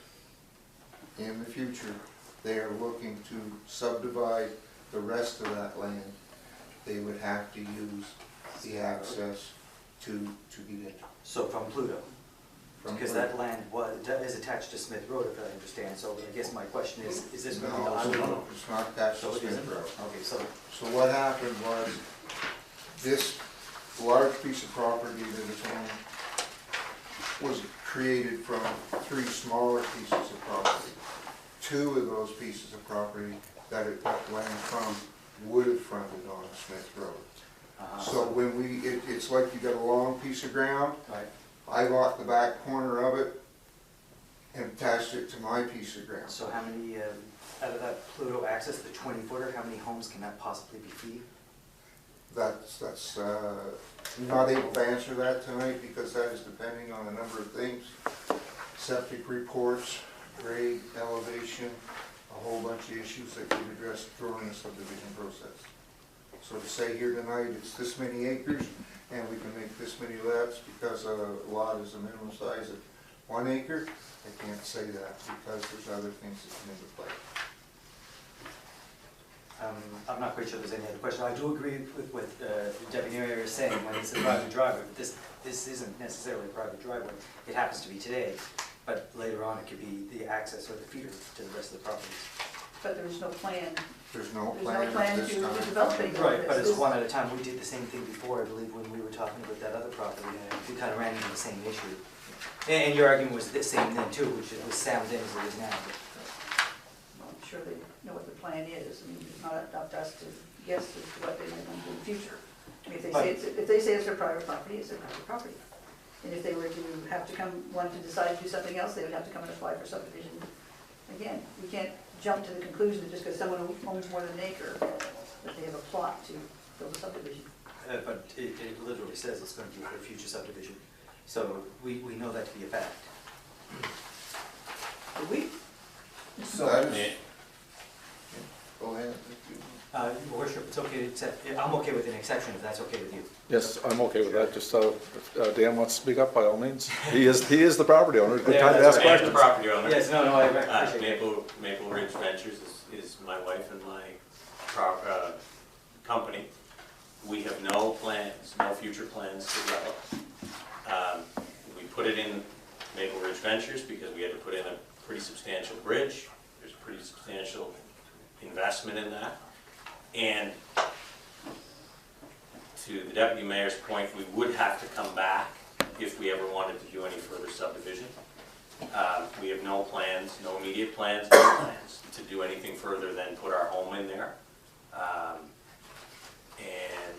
in the future, they are looking to subdivide the rest of that land, they would have to use the access to get in. So from Pluto? Because that land is attached to Smith Road, if I understand, so I guess my question is this going to be No, done? it's not attached So to it Smith isn't? Road. Okay, so, So what happened was, this large piece of property that is owned was created from 3 smaller pieces of property. 2 of those pieces of property that it got land from would have fronted on Smith Road. So when it's like you got a long piece of ground, right, I bought the back corner of it and attached it to my piece of ground. so how many, out of that Pluto access, the 20-footer, how many homes can that possibly be feeding? That's not able to answer that tonight because that is depending on a number of things. Septic reports, grade, elevation, a whole bunch of issues that get addressed during the subdivision process. So to say here tonight, it's this many acres and we can make this many lots because a lot is a minimum size of 1 acre, I can't say that because there's other things that come into play. I'm not quite sure there's any other question. I do agree with what Deputy Mayor is saying when it's a private driveway, but this isn't necessarily a private driveway. It happens to be today, but later on it could be the access or the feeder to the rest of the properties. But there's no plan, There's no there's no plan plan at to this time. develop any of this. Right, but it's one at a time. We did the same thing before, I believe, when we were talking about that other property, and we kind of ran into the same issue. And your argument was the same then too, which was sound then as it is now. I'm sure they know what the plan is. I mean, it's not up to us to guess as to what they might want to do in the future. I mean, if they say it's their private property, it's their private property. And if they were to have to come, want to decide to do something else, they would have to come and apply for subdivision. Again, we can't jump to the conclusion that just because someone owns more than an acre, that they have a plot to build a subdivision. But it literally says it's going to be for a future subdivision. So we know that to be a fact. Do we? So that is, go ahead. Your Worship, it's okay, I'm okay with an exception if that's okay with you. Yes, I'm okay with that. Just if Dan wants to speak up, by all means. He is the property owner. Good Yeah, time to that's ask right. I am the questions. property owner. Yes, no, I appreciate it. Maple Ridge Ventures is my wife and my company. We have no plans, no future plans to develop. We put it in Maple Ridge Ventures because we had to put in a pretty substantial bridge. There's a pretty substantial investment in that. And to the Deputy Mayor's point, we would have to come back if we ever wanted to do any further subdivision. We have no plans, no immediate plans, no plans to do anything further than put our home in there. And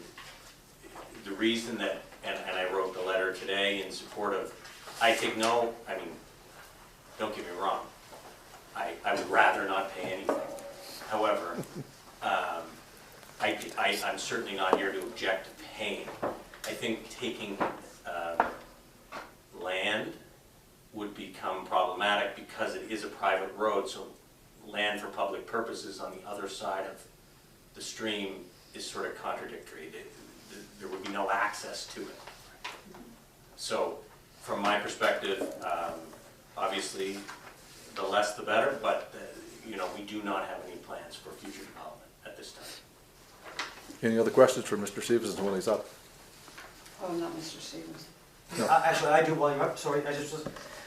the reason that, and I wrote the letter today in support of, I mean, don't get me wrong, I would rather not pay anything. However, I'm certainly not here to object to paying. I think taking land would become problematic because it is a private road, so land for public purposes on the other side of the stream is sort of contradictory. There would be no access to it. So from my perspective, obviously the less the better, but we do not have any plans for future development at this time. Any other questions for Mr. Stevenson when he's up? Oh, not Mr. Stevens. No. Actually, I do while you're up, sorry,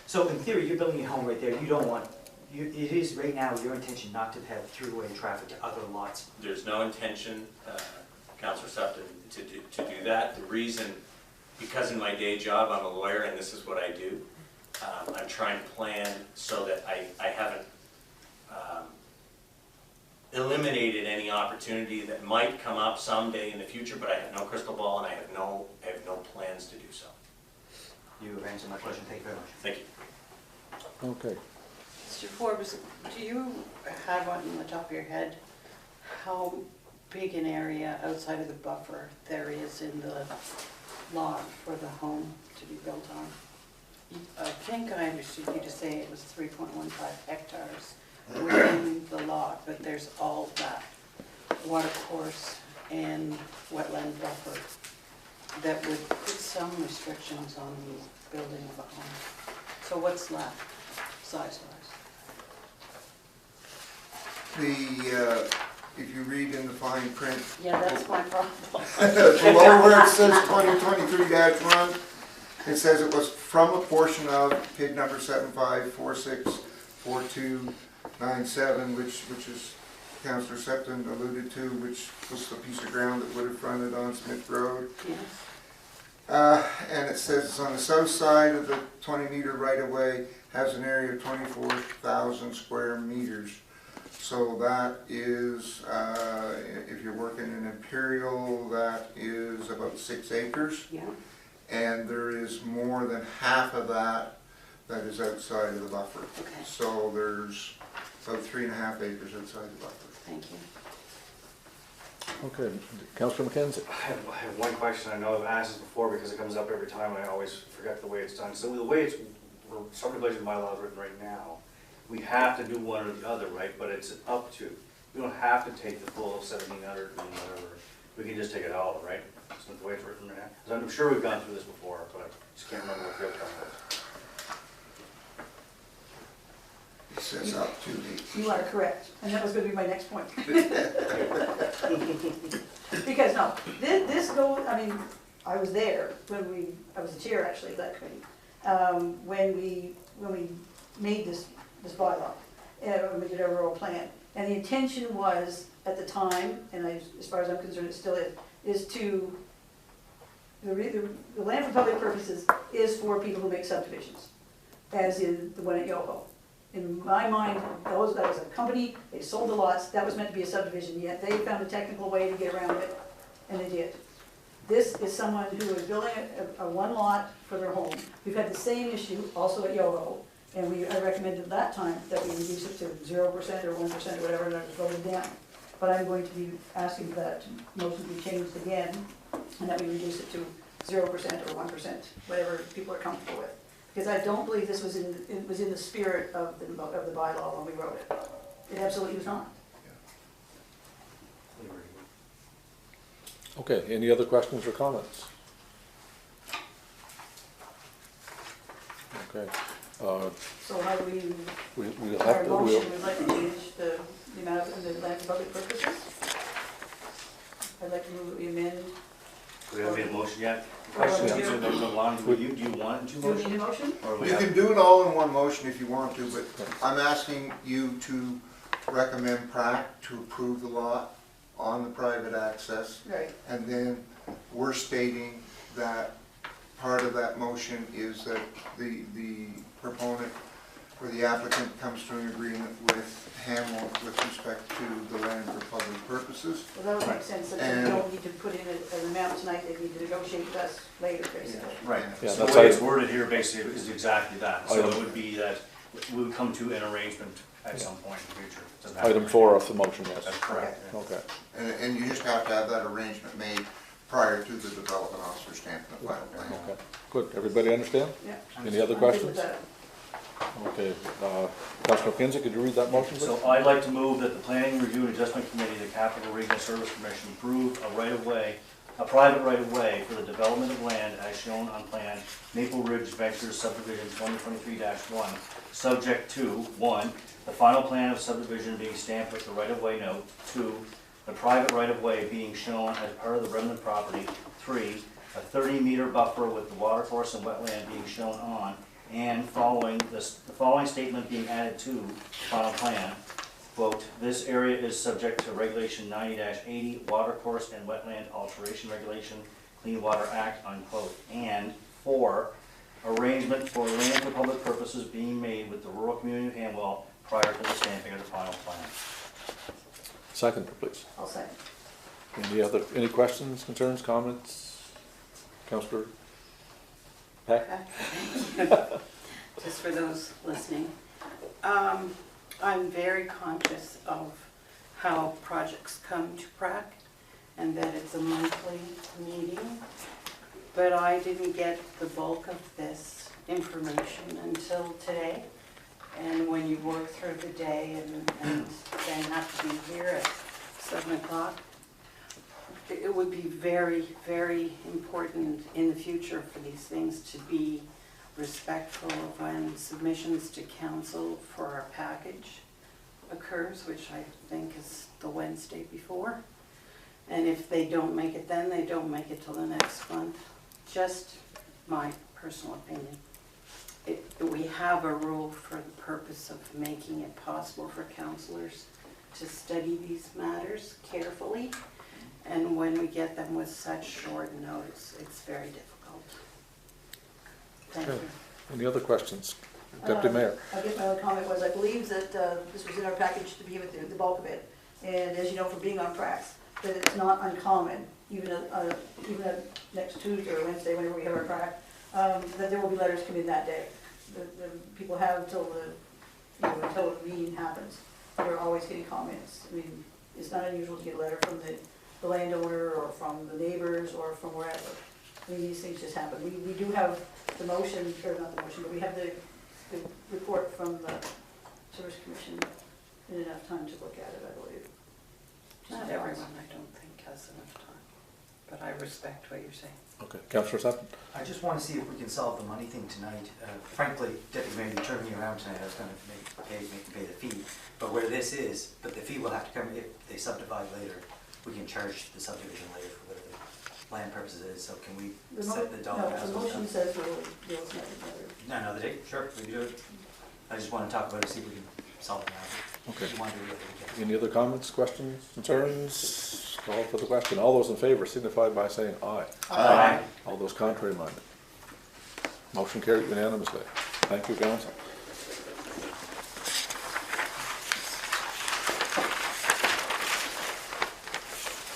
so in theory, you're building a home right there, you don't want, it is right now your intention not to have throughway traffic to other lots. There's no intention, Councillor Sefton, to do that. The reason, because in my day job, I'm a lawyer and this is what I do, I'm trying to plan so that I haven't eliminated any opportunity that might come up someday in the future, but I have no crystal ball and I have no plans to do so. You have answered my question, thank you very much. Thank you. Okay. Mr. Forbes, do you have on the top of your head how big an area outside of the buffer there is in the lot for the home to be built on? I think I understood you to say it was 3.15 hectares within the lot, but there's all that water course and wetland buffer that would put some restrictions on the building of a home. So what's left, size-wise? If you read in the fine print, Yeah, that's my problem. below where it says 2023-1, It says it was from a portion of PID number 75464297, which is Councillor Septon alluded to, which was the piece of ground that would have fronted on Smith Road. Yes. And it says it's on the south side of the 20-meter right-of-way, has an area of 24,000 square meters. So that is, if you're working in Imperial, that is about 6 acres. Yeah. And there is more than half of that that is outside of the buffer. Okay. So there's about 3.5 acres outside the buffer. Thank you. Okay, Councillor McKenzie. I have one question. I know I've asked this before because it comes up every time and I always forget the way it's done. So the way it's subdivision bylaw is written right now, we have to do one or the other, right? But it's up to. We don't have to take the full 1,700 and whatever. We can just take it all, right? That's not the way it's written right now. 'Cause I'm sure we've gone through this before, but I just can't remember what the outcome was. It says up to the. You are correct, and that was gonna be my next point. Because no, this goes, I mean, I was there when I was the chair actually of that committee, when we made this bylaw, when we did our rural plan. And the intention was, at the time, and as far as I'm concerned, it still is to, the land for public purposes is for people who make subdivisions, as in the one at Yoho. In my mind, that was a company, they sold the lots, that was meant to be a subdivision, yet they found a technical way to get around it, and they did. This is someone who is building a one lot for their home. We've had the same issue also at Yoho, and I recommended at that time that we reduce it to 0% or 1% or whatever, and I was voted down. But I'm going to be asking that motion to be changed again, and that we reduce it to 0% or 1%, whatever people are comfortable with. Because I don't believe this was in the spirit of the bylaw when we wrote it. It absolutely was not. Okay, any other questions or comments? Okay. So how do We'll our have to, motion, we'd like to change the amount of the land for public purposes? I'd like to move that we amend. We haven't made a motion yet. Well, Question do is, you- do you want it in two Do we motions? need a motion? Or we You have? can do it all in one motion if you want to, but I'm asking you to recommend PrAC to approve the lot on the private access. Right. And then we're stating that part of that motion is that the proponent or the applicant comes to an agreement with Hanwell with respect to the land for public purposes. Well, that would make sense, that And- we don't need to put in an amount tonight, they need to negotiate with us later, basically. Right, Yeah, so that's the way it's item- worded here basically is exactly that. So Item- it would be that we would come to an arrangement at some point in the future. It doesn't have to item be- 4 of the motion, yes. That's correct. yeah. Okay. And you just have to have that arrangement made prior to the development officer stamping the final plan. Okay, good. Everybody understand? Yeah. Any other I'm good with questions? that. Okay, Councillor McKenzie, could you read that motion, please? So I'd like to move that the Planning Review and Adjustment Committee, the Capital Regional Service Commission, approve a right-of-way, a private right-of-way for the development of land as shown on plan Maple Ridge Ventures Subdivision 2023-1, subject to, 1, the final plan of subdivision being stamped with the right-of-way note, 2, the private right-of-way being shown as part of the remnant property, 3, a 30-meter buffer with the watercourse and wetland being shown on, and the following statement being added to the final plan, quote, this area is subject to regulation 90-80, watercourse and wetland alteration regulation, Clean Water Act, unquote, and 4, arrangement for land for public purposes being made with the rural community of Hanwell prior to the stamping of the final plan. Second, please. I'll say. Any questions, concerns, comments? Councillor Peck? Just for those listening, I'm very conscious of how projects come to PrAC and that it's a monthly meeting, but I didn't get the bulk of this information until today. And when you work through the day and then have to be here at 7 o'clock, it would be very, very important in the future for these things to be respectful of when submissions to council for our package occurs, which I think is the Wednesday before. And if they don't make it then, they don't make it till the next month. Just my personal opinion. We have a rule for the purpose of making it possible for councillors to study these matters carefully. And when we get them with such short notice, it's very difficult. Thank Okay. you. Any other questions? Deputy Mayor? I guess my only comment was, I believe that this was in our package to begin with, the bulk of it. And as you know, from being on pracs, that it's not uncommon, even next Tuesday or Wednesday, whenever we have our prac, that there will be letters come in that day. The people have until until the meeting happens. They're always getting comments. I mean, it's not unusual to get a letter from the landowner or from the neighbors or from wherever. I mean, these things just happen. We do have the motion, or not the motion, but we have the report from the Service Commission in enough time to look at it, I believe. Not everyone, I don't think, has enough time, but I respect what you're saying. Okay, Councillor Sutton? I just want to see if we can solve the money thing tonight. Frankly, Deputy Mayor, you turned me around tonight, I was going to make them pay the fee. But where this is, but the fee will have to come if they subdivide later. We can charge the subdivision later for whatever the land purposes is, so can we set the dollar? No, the motion says we'll set it No, the date, sure, we can do it. I just want to talk about it, see if we can solve it now. Okay. If you want to do it, we can. Any other comments, questions, concerns? Call for the question. All those in favor signify by saying aye. Aye. All those contrary minded. Motion carried unanimously. Thank you, Council.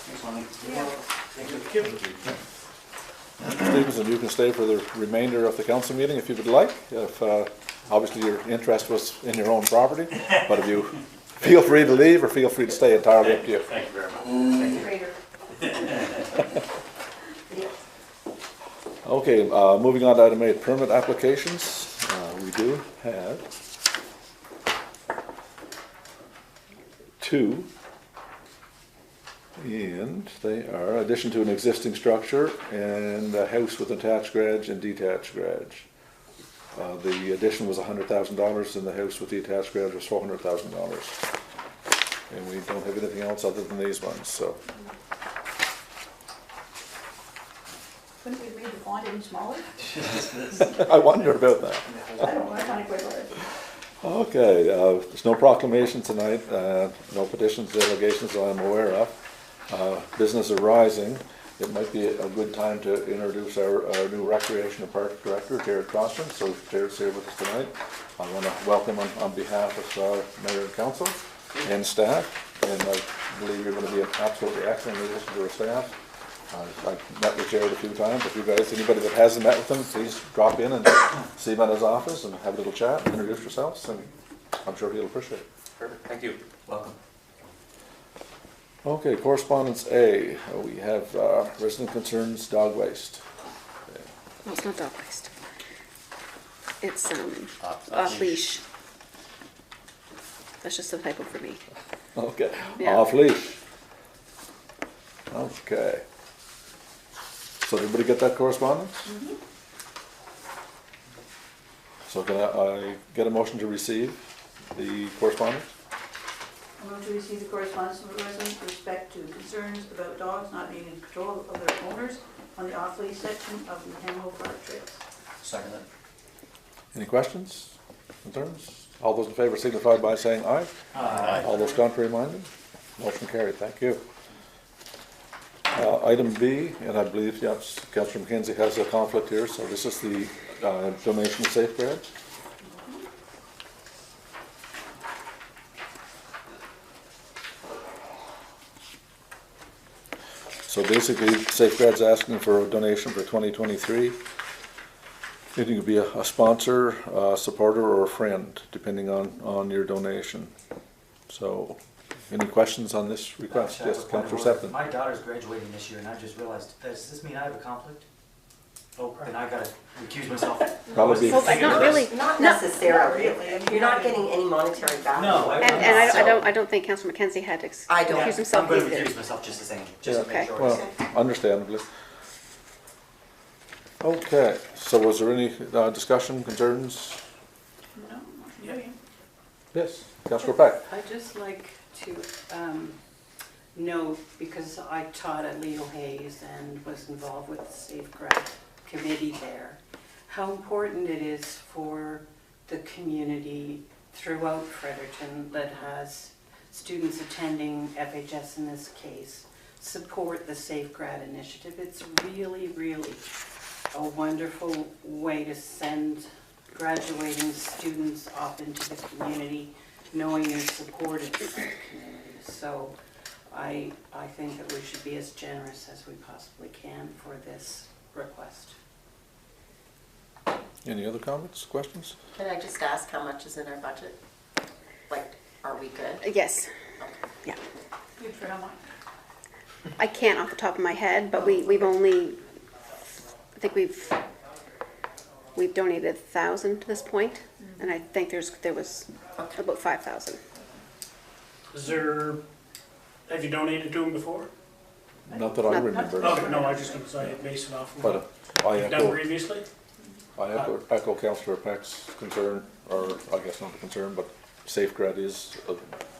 Thanks, Lonnie. Stevenson, you can stay for the remainder of the council meeting if you would like. If obviously your interest was in your own property, but if you feel free to leave or feel free to stay, entirely up to you. Thank you very much. Okay, moving on to item 8, permit applications. We do have 2, and they are addition to an existing structure and a house with attached garage and detached garage. The addition was $100,000 and the house with the attached garage was $400,000. And we don't have anything else other than these ones, so. Couldn't we have made the font any smaller? I wonder about that. I don't know, I find it quite large. Okay, there's no proclamation tonight, no petitions, delegations that I'm aware of. Business arising, it might be a good time to introduce our new Recreation and Park Director, Jared Costner. So Jared's here with us tonight. I want to welcome him on behalf of Mayor and Council and staff, and I believe you're going to be an absolutely excellent addition to our staff. I've met with Jared a few times. If you guys, anybody that hasn't met with him, please drop in and see him at his office and have a little chat, introduce yourselves, and I'm sure he'll appreciate it. Perfect, thank you. Welcome. Okay, correspondence A, we have resident concerns, dog waste. No, it's not dog waste. It's off leash. That's just a typo for me. Okay, Yeah. off leash. Okay. So everybody get that correspondence? So can I get a motion to receive the correspondence? I move to receive the correspondence from the residents with respect to concerns about dogs not being in control of their owners on the off-leash section of the Hanwell Park trails. Second that. Any questions, concerns? All those in favor signify by saying aye. Aye. All those contrary minded? Motion carried, thank you. Item B, and I believe, yes, Councillor McKenzie has a conflict here, so this is the donation of safeguards. So basically, Safeguard's asking for a donation for 2023. You can be a sponsor, a supporter, or a friend, depending on your donation. So, any questions on this request? Yes, Councillor Septon. My daughter's graduating this year, and I just realized, does this mean I have a conflict? Oh, then I gotta recuse myself. Probably. Well, not really. Not Not necessarily. really, I mean, You're not getting any monetary value. No, And I don't think Councillor McKenzie had to I don't. excuse himself I'm gonna either. recuse myself just the same, just to Okay. make sure. Well, understandably. Okay, so was there any discussion, concerns? No, not really. Yes, Councillor Peck. I'd just like to note, because I taught at Leo Hayes and was involved with the Safeguard Committee there, how important it is for the community throughout Fredericton that has students attending FHS in this case support the Safe Grad initiative. It's really, really a wonderful way to send graduating students off into the community knowing you're supported in the community. So I think that we should be as generous as we possibly can for this request. Any other comments, questions? Can I just ask how much is in our budget? Like, are we good? Yes, yeah. Good for how much? I can't off the top of my head, but we've only, I think we've donated 1,000 to this point, and I think there was about 5,000. Is there, have you donated to them before? Not that I remember. Okay, no, I was just gonna say, base it off of But what I you've done echo, previously. I echo Councillor Peck's concern, or I guess not a concern, but Safe Grad is a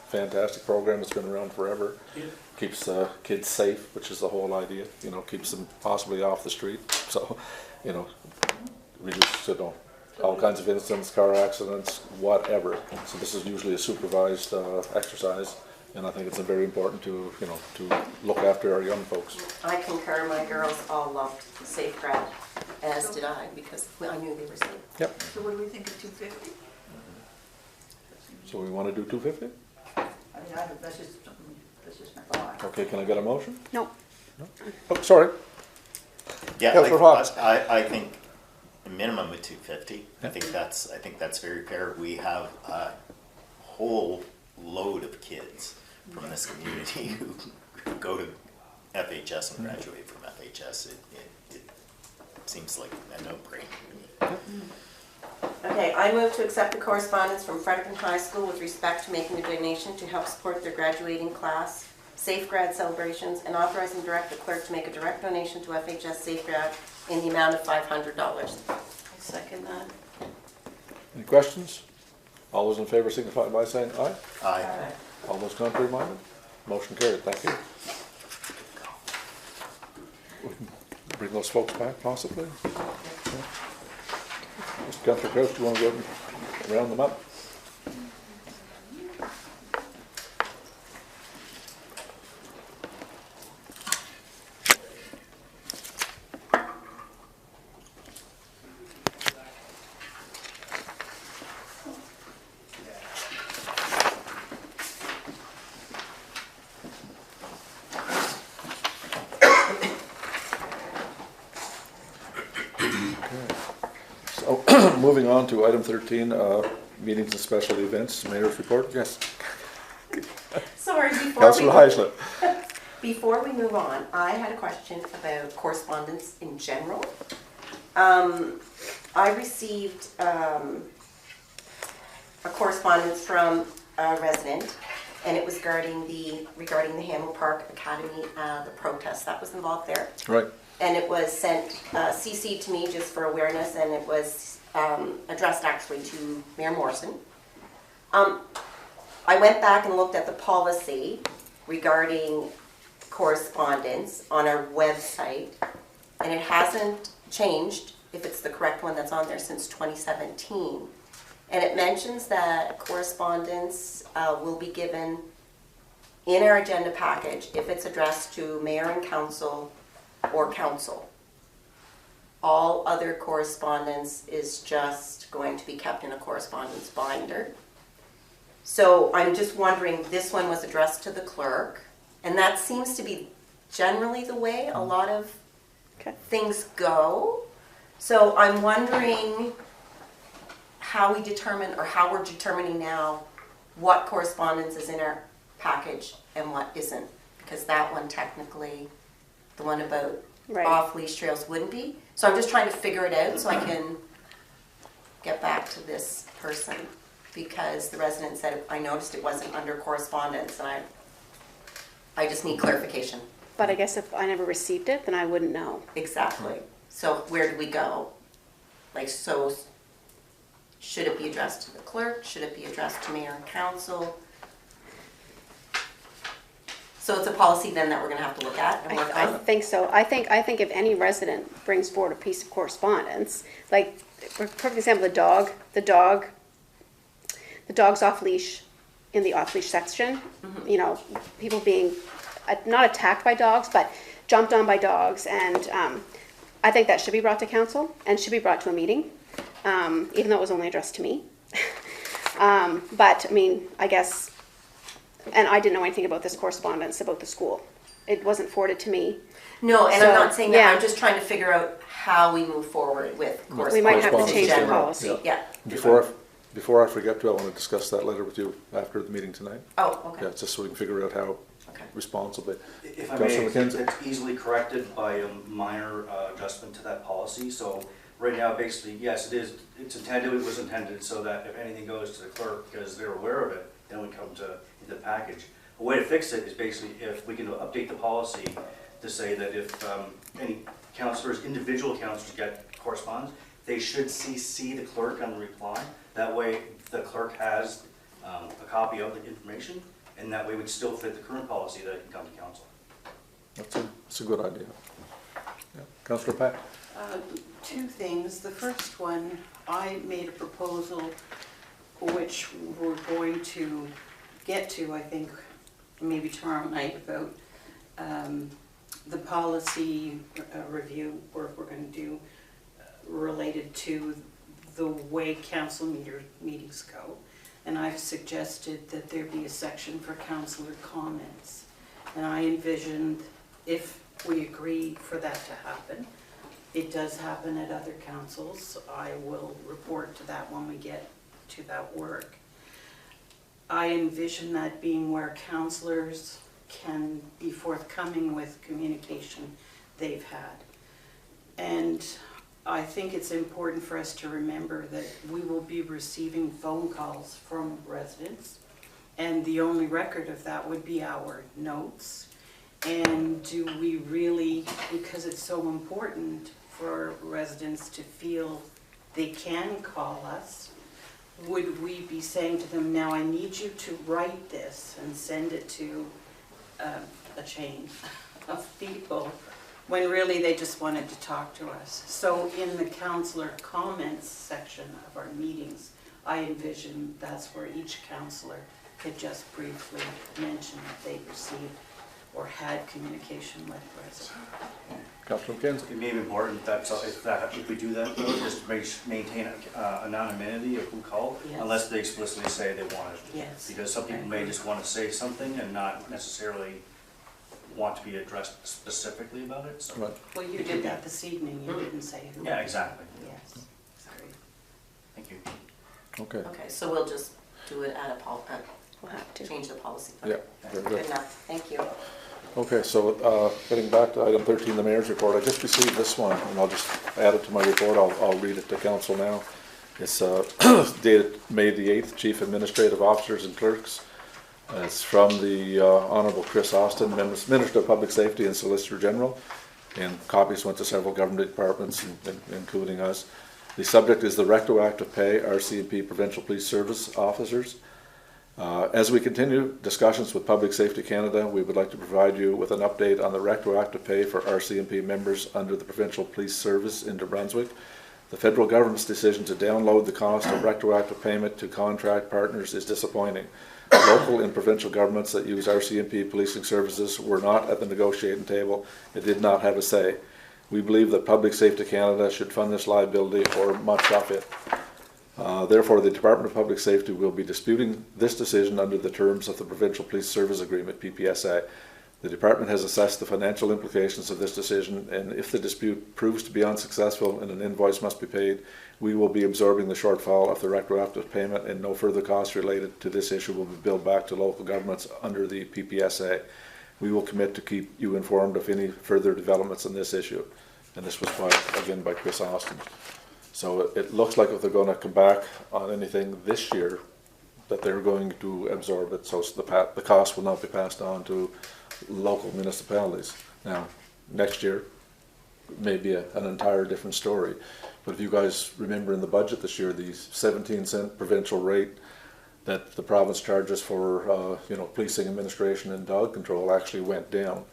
fantastic program. It's been around forever. Yeah. Keeps kids safe, which is the whole idea. You know, keeps them possibly off the street. So, you know, reduce, you know, all kinds of incidents, car accidents, whatever. So this is usually a supervised exercise, and I think it's very important to, you know, to look after our young folks. I concur, my girls all loved Safe Grad, as did I, because I knew they were safe. Yep. So what do we think of 250? So we want to do 250? I mean, that's just something, that's just my thought. Okay, can I get a motion? No. Oh, sorry. Yeah, Councillor Fox. I think a minimum of 250. I think that's very fair. We have a whole load of kids from this community who go to FHS and graduate from FHS. It seems like a no-brainer to me. Okay, I move to accept the correspondence from Fredericton High School with respect to making a donation to help support their graduating class, Safe Grad celebrations, and authorize and direct the clerk to make a direct donation to FHS Safe Grad in the amount of $500. I second that. Any questions? All those in favor signify by saying aye. Aye. All those contrary minded? Motion carried, thank you. We can bring those folks back possibly. Mr. Councillor Crouch, do you want to go and round them up? So, moving on to item 13, meetings and special events, mayor's report, yes. Sorry, Councillor Heisler. before we move on, I had a question about correspondence in general. I received a correspondence from a resident, and it was regarding the Hanwell Park Academy, the protest that was involved there. Right. And it was sent, CC'd to me just for awareness, and it was addressed actually to Mayor Morrison. I went back and looked at the policy regarding correspondence on our website, and it hasn't changed, if it's the correct one that's on there, since 2017. And it mentions that correspondence will be given in our agenda package if it's addressed to mayor and council or council. All other correspondence is just going to be kept in a correspondence binder. So I'm just wondering, this one was addressed to the clerk, and that seems to be generally the way a lot of things go. So I'm wondering how we determine, or how we're determining now what correspondence is in our package and what isn't, because that one technically, the one about off-leash trails wouldn't be. So I'm just trying to figure it out so I can get back to this person, because the resident said, I noticed it wasn't under correspondence, and I just need clarification. But I guess if I never received it, then I wouldn't know. Exactly. So where do we go? Like, so should it be addressed to the clerk? Should it be addressed to mayor and council? So So it's a policy then that we're gonna have to look at and work I on? think so. I think if any resident brings forward a piece of correspondence, like, for perfect example, the dog's off leash in the off leash section, you know, people being not attacked by dogs, but jumped on by dogs, and I think that should be brought to council and should be brought to a meeting, even though it was only addressed to me. But I mean, I guess, and I didn't know anything about this correspondence about the school. It wasn't forwarded to me. No, and So, I'm not saying that, yeah. I'm just trying to figure out how we move forward with correspondence. We might have to change in the general. policy. Yeah. Before I forget to, I want to discuss that letter with you after the meeting tonight. Oh, okay. Yeah, just so we can figure out how Okay. responsibly. If I Councillor may, McKenzie. it's easily corrected by a minor adjustment to that policy. So right now, basically, yes, it's intended, it was intended so that if anything goes to the clerk because they're aware of it, then we come to the package. A way to fix it is basically if we can update the policy to say that if any councillors, individual councillors get correspondence, they should CC the clerk on the reply. That way, the clerk has a copy of the information, and that way would still fit the current policy that it can come to council. That's a good idea. Yeah. Councillor Pat? Two things. The first one, I made a proposal which we're going to get to, I think, maybe tomorrow night, about the policy review work we're going to do related to the way council meetings go. And I've suggested that there be a section for councillor comments. And I envisioned, if we agree for that to happen, it does happen at other councils. I will report to that when we get to that work. I envision that being where councillors can be forthcoming with communication they've had. And I think it's important for us to remember that we will be receiving phone calls from residents, and the only record of that would be our notes. And do we really, because it's so important for residents to feel they can call us, would we be saying to them, now I need you to write this and send it to a chain of people, when really they just wanted to talk to us? So in the councillor comments section of our meetings, I envision that's where each councillor could just briefly mention that they received or had communication with residents. Councillor McKenzie? It may be important that if we do that, though, just maintain anonymity of who called, Yes. unless they explicitly say they want it. Yes. Because some people may just want to say something and not necessarily want to be addressed specifically about it. So. Right. Well, you did that this evening, you didn't say who. Yeah, exactly. Yes, sorry. Thank you. Okay. Okay, so we'll just do it at We'll have to. change the policy. Yeah, very Good good. enough, thank you. Okay, so getting back to item 13, the mayor's report, I just received this one, and I'll just add it to my report. I'll read it to council now. It's dated May the 8th, Chief Administrative Officers and Clerks. It's from the Honorable Chris Austin, Minister of Public Safety and Solicitor General, and copies went to several government departments, including us. The subject is the retroactive pay RCMP Provincial Police Service officers. As we continue discussions with Public Safety Canada, we would like to provide you with an update on the retroactive pay for RCMP members under the Provincial Police Service in New Brunswick. The federal government's decision to download the cost of retroactive payment to contract partners is disappointing. Local and provincial governments that use RCMP policing services were not at the negotiating table and did not have a say. We believe that Public Safety Canada should fund this liability or much of it. Therefore, the Department of Public Safety will be disputing this decision under the terms of the Provincial Police Service Agreement, PPSA. The department has assessed the financial implications of this decision, and if the dispute proves to be unsuccessful and an invoice must be paid, we will be absorbing the shortfall of the retroactive payment, and no further costs related to this issue will be billed back to local governments under the PPSA. We will commit to keep you informed of any further developments on this issue. And this was again by Chris Austin. So it looks like if they're going to come back on anything this year, that they're going to absorb it, so the cost will not be passed on to local municipalities. Now, next year may be an entire different story. But if you guys remember in the budget this year, the 17-cent provincial rate that the province charges for, policing administration and dog control actually went down.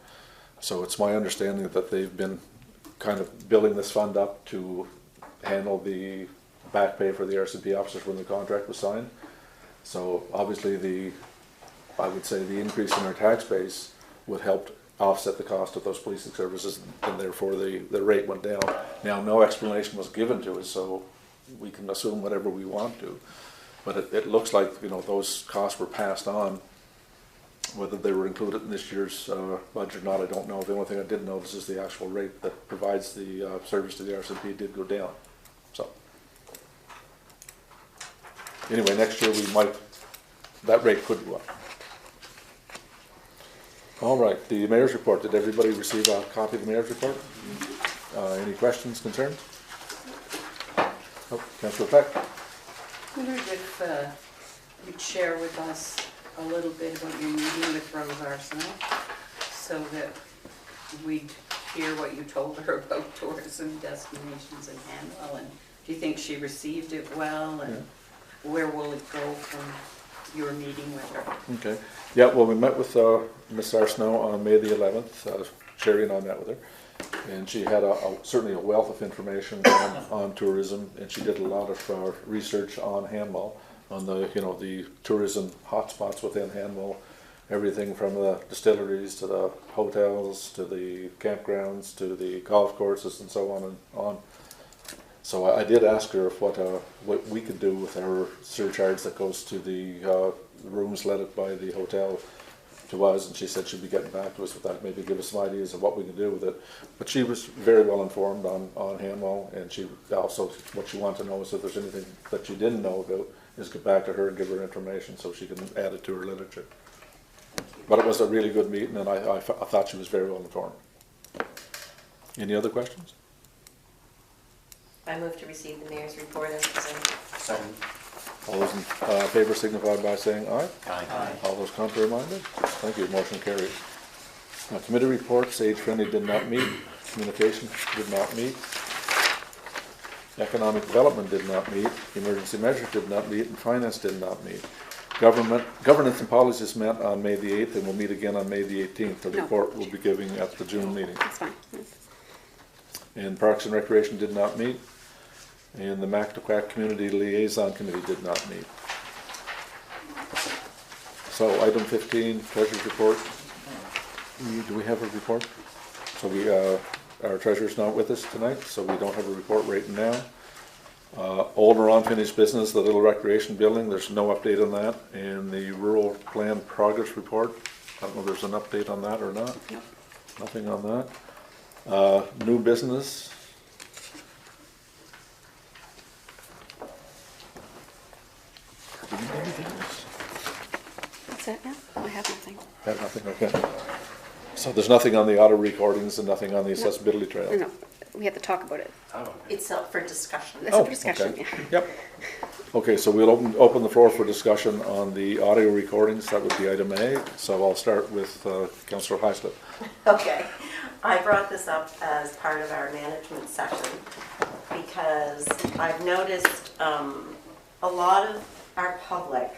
So it's my understanding that they've been kind of building this fund up to handle the back pay for the RCMP officers when the contract was signed. So obviously I would say the increase in our tax base would help offset the cost of those policing services, and therefore the rate went down. Now, no explanation was given to us, so we can assume whatever we want to. But it looks like, those costs were passed on. Whether they were included in this year's budget or not, I don't know. The only thing I did notice is the actual rate that provides the service to the RCMP did go down. So anyway, next year that rate could go up. All right, the mayor's report. Did everybody receive a copy of the mayor's report? Any questions, concerns? Oh, Councillor Peck. I wondered if you'd share with us a little bit about your meeting with Rose Arsenault, so that we'd hear what you told her about tourism destinations in Hanwell, and do you think she received it well, and where will it go from your meeting with her? Okay. Yeah, well, we met with Ms. Arsenault on May the 11th. Sherry and I met with her, and she had certainly a wealth of information on tourism, and she did a lot of research on Hanwell, on the tourism hotspots within Hanwell, everything from the distilleries to the hotels to the campgrounds to the golf courses and so on and on. So I did ask her if what we could do with our surcharge that goes to the rooms let by the hotel to us, and she said she'd be getting back to us with that, maybe give us some ideas of what we can do with it. But she was very well informed on Hanwell, and she also, what she wanted to know is if there's anything that she didn't know about, is get back to her and give her information so she can add it to her literature. But it was a really good meeting, and I thought she was very well informed. Any other questions? I move to receive the mayor's report as presented. Second. All those in favor signify by saying aye. Aye. All those contrary minded? Thank you, motion carries. Now, committee reports, Age Friendly did not meet, Communication did not meet, Economic Development did not meet, Emergency Measures did not meet, and Finance did not meet. Governance and Policies met on May the 8th and will meet again on May the 18th. The report will be giving at the June meeting. That's fine. And Parks and Recreation did not meet, and the Mactaquac Community Liaison Committee did not meet. So item 15, Treasurer's Report. Do we have a report? So our treasurer's not with us tonight, so we don't have a report right now. Old or unfinished business, the Little Recreation Building, there's no update on that. And the Rural Plan Progress Report, I don't know if there's an update on that or not. Nope. Nothing on that. New business. Do you have anything else? That's it, yeah? I have nothing. Have nothing, okay. So there's nothing on the auto recordings and nothing on the accessibility trail? No, we have to talk about it. It's up for discussion. It's up for discussion, okay. yeah. Yep. Okay, so we'll open the floor for discussion on the audio recordings. That would be item A. So I'll start with Councillor Heislip. Okay, I brought this up as part of our management session because I've noticed a lot of our public,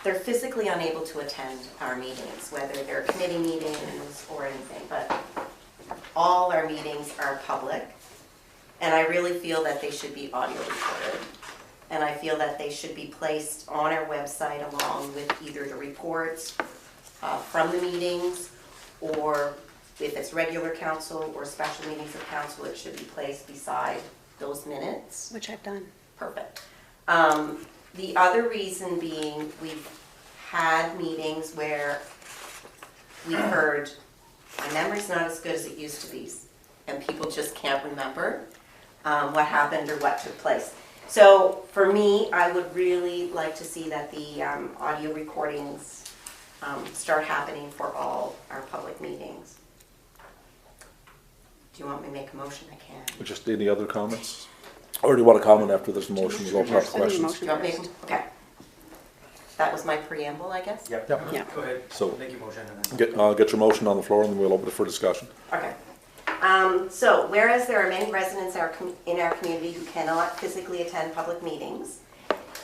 they're physically unable to attend our meetings, whether they're committee meetings or anything, but all our meetings are public, and I really feel that they should be audio recorded. And I feel that they should be placed on our website along with either the reports from the meetings, or if it's regular council or special meetings of council, it should be placed beside those minutes. Which I've done. Perfect. The other reason being, we've had meetings where we heard, my memory's not as good as it used to be, and people just can't remember what happened or what took place. So for me, I would really like to see that the audio recordings start happening for all our public meetings. Do you want me to make a motion? I can. Just any other comments? Or do you want to comment after this motion? We'll open up for questions. Do you want me to? Okay. That was my preamble, I guess? Yep. Yeah. Go ahead. So Make your motion and then. get your motion on the floor and then we'll open it for discussion. Okay. So, whereas there are many residents in our community who cannot physically attend public meetings,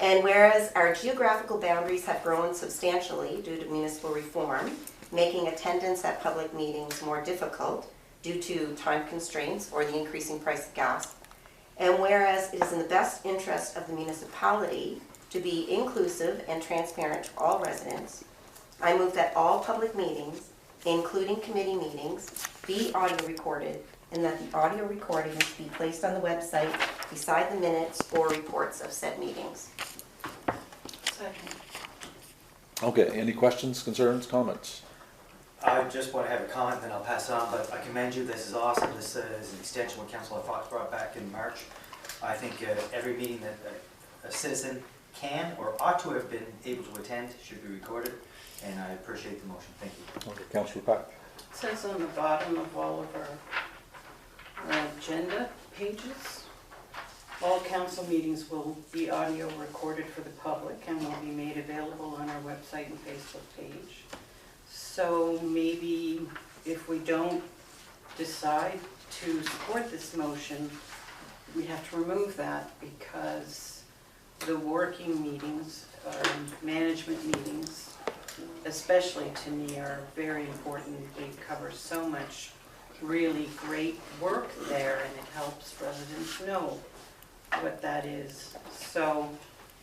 And whereas our geographical boundaries have grown substantially due to municipal reform, making attendance at public meetings more difficult due to time constraints or the increasing price of gas. And whereas it is in the best interest of the municipality to be inclusive and transparent to all residents, I move that all public meetings, including committee meetings, be audio recorded, and that the audio recordings be placed on the website beside the minutes or reports of said meetings. Second. Okay, any questions, concerns, comments? I just want to have a comment, then I'll pass it on, but I commend you, this is awesome, this is an extension of what Councillor Fox brought back in March. I think every meeting that a citizen can or ought to have been able to attend should be recorded, and I appreciate the motion, thank you. Okay, Councillor Pack. It says on the bottom of all of our agenda pages, all council meetings will be audio recorded for the public and will be made available on our website and Facebook page. So maybe if we don't decide to support this motion, we have to remove that, because the working meetings, management meetings, especially to me, are very important. They cover so much really great work there, and it helps residents know what that is. So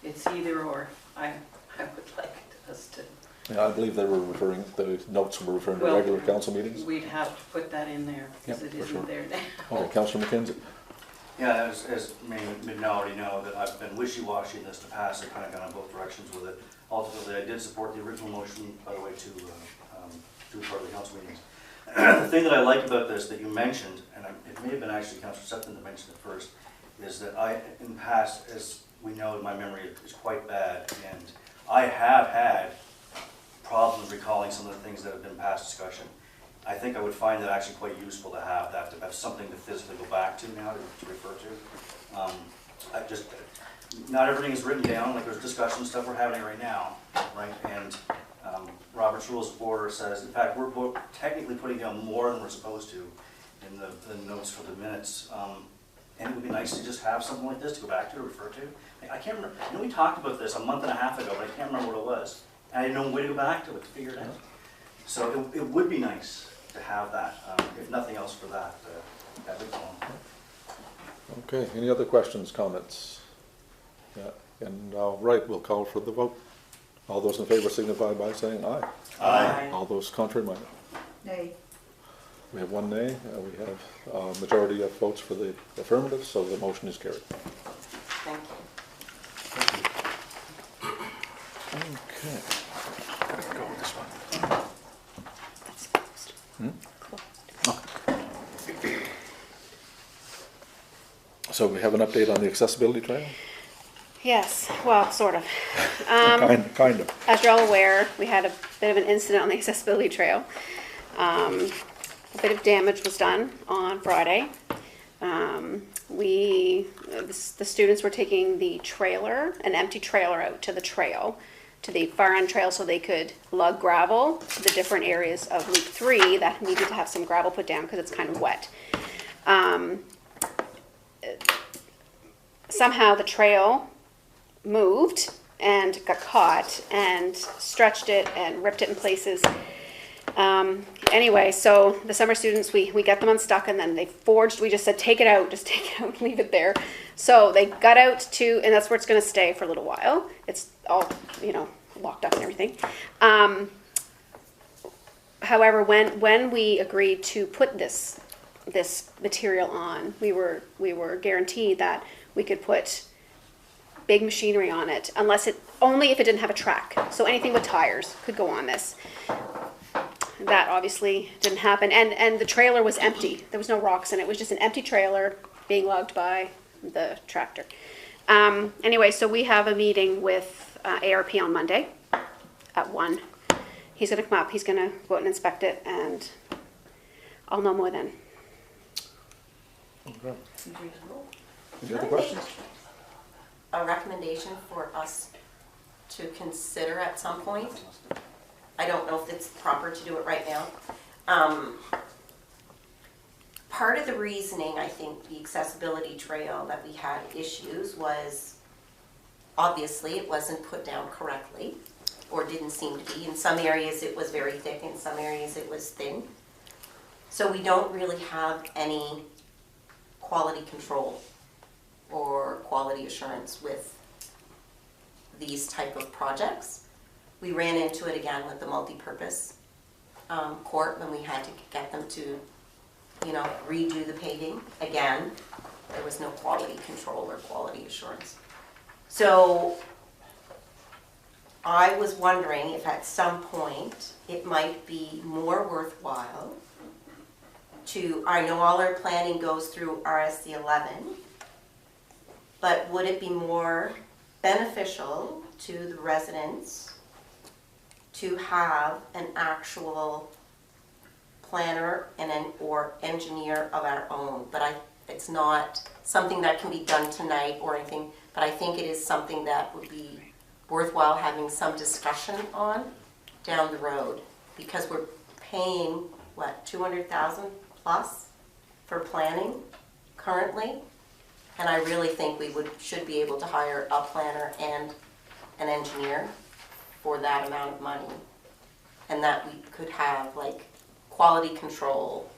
it's either or. I would like us to. Yeah, I believe they were referring, the notes were referring to Well, regular council meetings. We'd have to put that in there, because Yep, it for isn't sure. there now. Okay, Councillor McKenzie. Yeah, as many may already know, that I've been wishy-washy in this to pass, I've kind of gone in both directions with it. Ultimately, I did support the original motion, by the way, to do part of the council meetings. The thing that I like about this that you mentioned, and it may have been actually Councillor Sutton that mentioned it first, is that I, in the past, as we know, my memory is quite bad, and I have had problems recalling some of the things that have been past discussion. I think I would find that actually quite useful to have that, to have something to physically go back to now, to refer to. I just, not everything is written down, like there's discussion stuff we're having right now, right? And Robert's Rules of Order says, in fact, we're technically putting down more than we're supposed to in the notes for the minutes. And it would be nice to just have something like this to go back to or refer to. I can't remember, you know, we talked about this a month and a half ago, but I can't remember what it was. And I didn't know a way to go back to it to figure it out. So it would be nice to have that, if nothing else for that, that would go on. Okay, any other questions, comments? Yeah, and right, we'll call for the vote. All those in favor signify by saying aye. Aye. All those contrary, minded. Nay. We have one nay, we have a majority of votes for the affirmative, so the motion is carried. Thank you. Okay. Go with this one. That's closed. Okay. So we have an update on the accessibility trail? Yes, well, sort of. Kind of. As you're all aware, we had a bit of an incident on the accessibility trail. A bit of damage was done on Friday. The students were taking the trailer, an empty trailer, out to the trail, to the far end trail, so they could lug gravel to the different areas of Loop 3 that needed to have some gravel put down because it's kind of wet. Somehow the trail moved and got caught and stretched it and ripped it in places. Anyway, so the summer students, we got them unstuck, and then they forged, we just said, take it out, just take it out, leave it there. So they got out to, and that's where it's gonna stay for a little while. It's all, you know, locked up and everything. However, when we agreed to put this material on, we were guaranteed that we could put big machinery on it, only if it didn't have a track. So anything with tires could go on this. That obviously didn't happen, and the trailer was empty. There was no rocks in it. It was just an empty trailer being lugged by the tractor. Anyway, so we have a meeting with ARP on Monday at 1. He's going to come up. He's going to go out and inspect it, and I'll know more then. Okay. Any other questions? A recommendation for us to consider at some point. I don't know if it's proper to do it right now. Part of the reasoning, I think, the accessibility trail that we had issues was obviously it wasn't put down correctly, or didn't seem to be. In some areas it was very thick, in some areas it was thin. So we don't really have any quality control or quality assurance with these type of projects. We ran into it again with the multi-purpose court when we had to get them to, redo the paving again. There was no quality control or quality assurance. So I was wondering if at some point it might be more worthwhile to, I know all our planning goes through RSC 11, but would it be more beneficial to the residents to have an actual planner or engineer of our own? But it's not something that can be done tonight or anything, but I think it is something that would be worthwhile having some discussion on down the road, because we're paying, what, $200,000 plus for planning currently? And I really think we should be able to hire a planner and an engineer for that amount of money, and that we could have like quality control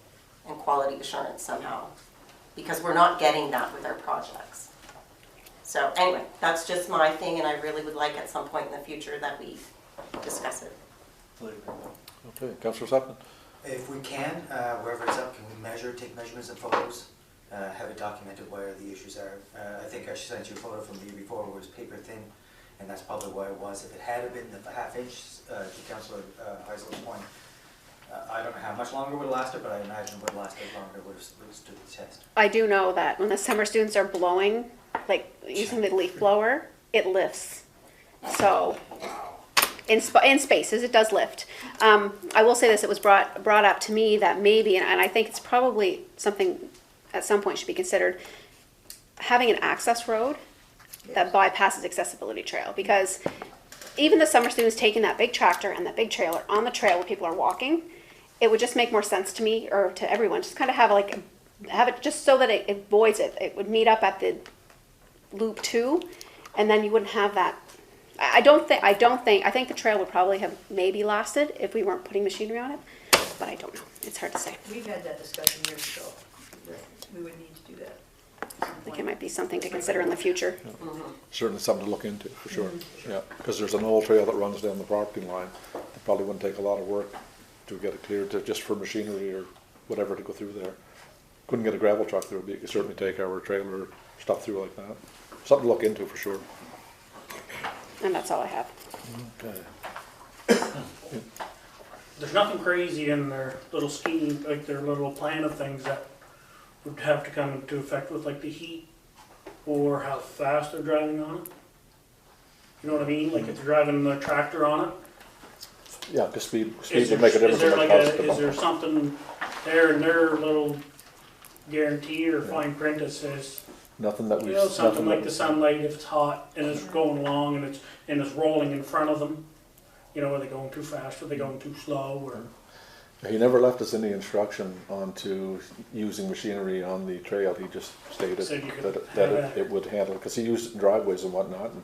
and quality assurance somehow, because we're not getting that with our projects. So anyway, that's just my thing, and I really would like at some point in the future that we discuss it. Okay, Councillor Sutton. If we can, wherever it's up, can we take measurements and photos, have it documented where the issues are? I think I sent you a photo from the year before where it was paper thin, and that's probably why it was. If it had been the half inch, to Councillor Heisel's point, I don't know how much longer it would have lasted, but I imagine it would have lasted longer, it would have stood the test. I do know that when the summer students are blowing, like using the leaf blower, it lifts. So in spaces, it does lift. I will say this, it was brought up to me that maybe, and I think it's probably something at some point should be considered, having an access road that bypasses accessibility trail, because even the summer students taking that big tractor and that big trailer on the trail where people are walking, it would just make more sense to me, or to everyone, just kind of have it just so that it avoids it. It would meet up at the loop 2, and then you wouldn't have that. I think the trail would probably have maybe lasted if we weren't putting machinery on it, but I don't know. It's hard to say. We've had that discussion years ago, that we would need to do that. I think it might be something to consider in the future. Certainly something to look into, for sure. Yeah, because there's an old trail that runs down the property line. It probably wouldn't take a lot of work to get it cleared, just for machinery or whatever to go through there. Couldn't get a gravel truck through, but you could certainly take our trailer stuff through like that. Something to look into, for sure. And that's all I have. Okay. There's nothing crazy in their little scheme, like their little plan of things that would have to come into effect with like the heat or how fast they're driving on it. You know what I mean? Like if they're driving the tractor on it. Yeah, because speed would make a difference. Is there something there in their little guarantee or fine print that says, nothing that we, something like the sunlight if it's hot and it's going along and it's rolling in front of them? Are they going too fast? Are they going too slow? Or he never left us any instruction onto using machinery on the trail. He just stated that it would handle, because he used it in driveways and whatnot, and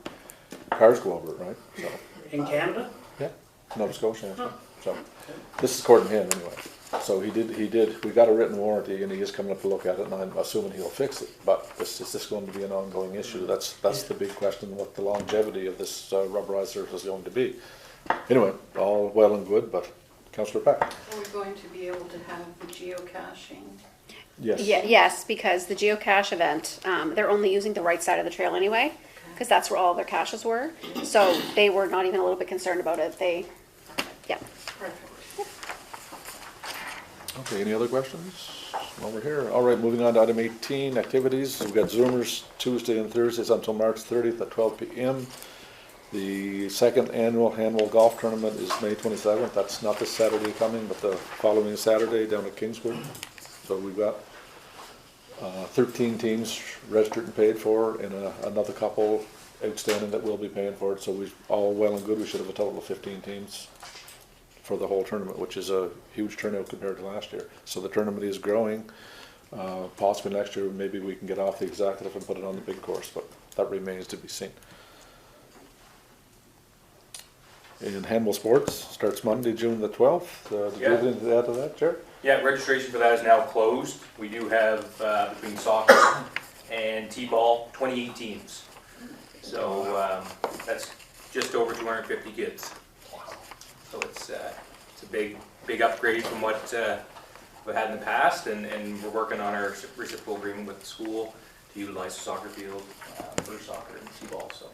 cars go over it, right? So. In Canada? Yeah, Nova Scotia. Huh. So this is according to him anyway. So he did. We got a written warranty, and he is coming up to look at it, and I'm assuming he'll fix it. But is this going to be an ongoing issue? That's the big question. What the longevity of this rubberized surface is going to be. Anyway, all well and good, but Councillor Peck. Are we going to be able to have the geocaching? Yes. Yeah, yes, because the geocache event, they're only using the right side of the trail anyway, because that's where all their caches were. So they were not even a little bit concerned about it. Yeah. Okay, any other questions? Over here. All right, moving on to item 18, activities. We've got Zoomers Tuesday and Thursdays until March 30th at 12 p.m. The second annual Hanwell Golf Tournament is May 27th. That's not this Saturday coming, but the following Saturday down at Kingswood. So we've got 13 teams registered and paid for, and another couple outstanding that will be paying for it. So we all well and good. We should have a total of 15 teams for the whole tournament, which is a huge turnout compared to last year. So the tournament is growing. Possibly next year maybe we can get off the executive and put it on the big course, but that remains to be seen. And Hanwell Sports starts Monday, June the 12th. Did you have anything to add to that, Chair? Yeah, registration for that is now closed. We do have, between soccer and T-ball, 28 teams. So that's just over 250 kids. So it's a big upgrade from what we had in the past, and we're working on our reciprocal agreement with the school to utilize the soccer field for soccer and T-ball, so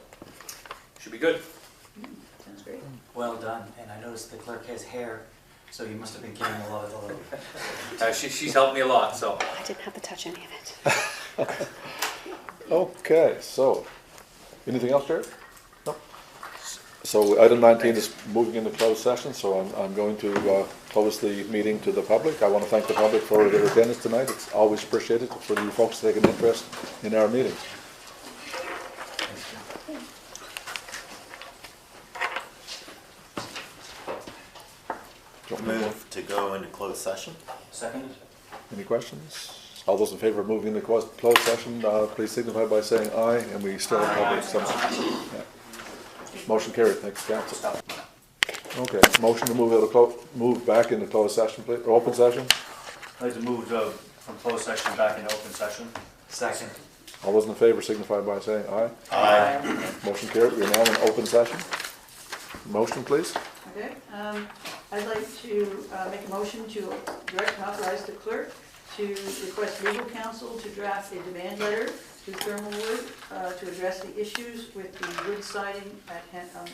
should be good. Sounds great. Well done, and I noticed the clerk has hair, so you must have been carrying a lot of the load. She's helped me a lot, so. I didn't have to touch any of it. Okay, so, anything else, Jared? No. So item 19 is moving into closed session, so I'm going to close the meeting to the public. I want to thank the public for their attendance tonight. It's always appreciated for you folks to take an interest in our meetings. Move to go into closed session. Seconded? Any questions? All those in favor of moving into closed session, please signify by saying aye, and we still have public substitute. Motion carried, thanks, council. Okay, motion to move back into closed session, please, or open session. I'd like to move from closed section back into open session. Second. All those in favor signify by saying aye. Aye. Motion carried, we are now in open session. Motion, please. Okay, I'd like to make a motion to direct and authorize the clerk to request legal counsel to draft a demand letter to Thermal Wood to address the issues with the wood siding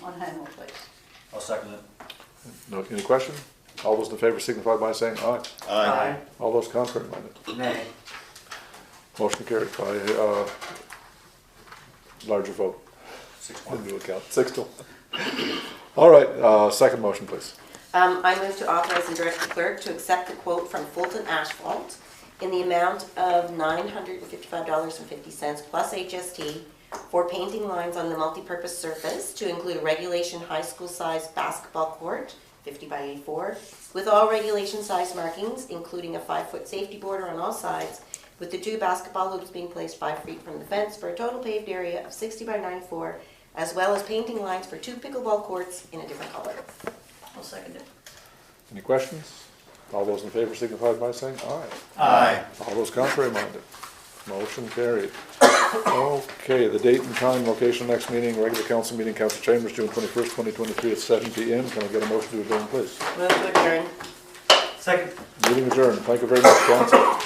on Hanwell Place. I'll second it. No, any question? All those in favor signify by saying aye. Aye. All those contrary minded. Nay. Motion carried by larger vote. 6-1. Didn't do a count. 6-1. All right, second motion, please. I move to authorize and direct the clerk to accept the quote from Fulton Asphalt in the amount of $955.50 plus HST for painting lines on the multipurpose surface to include a regulation high school size basketball court, 50 by 84, with all regulation size markings, including a 5-foot safety border on all sides, with the 2 basketball hoops being placed 5 feet from the fence for a total paved area of 60 by 94, as well as painting lines for 2 pickleball courts in a different color. I'll second it. Any questions? All those in favor signify by saying aye. Aye. All those contrary minded. Motion carried. Okay, the date and time, location, next meeting, regular council meeting, council chambers, June 21st, 2023 at 7 p.m. Can I get a motion to adjourn, please? Move to adjourn. Second. Meeting adjourned. Thank you very much, council.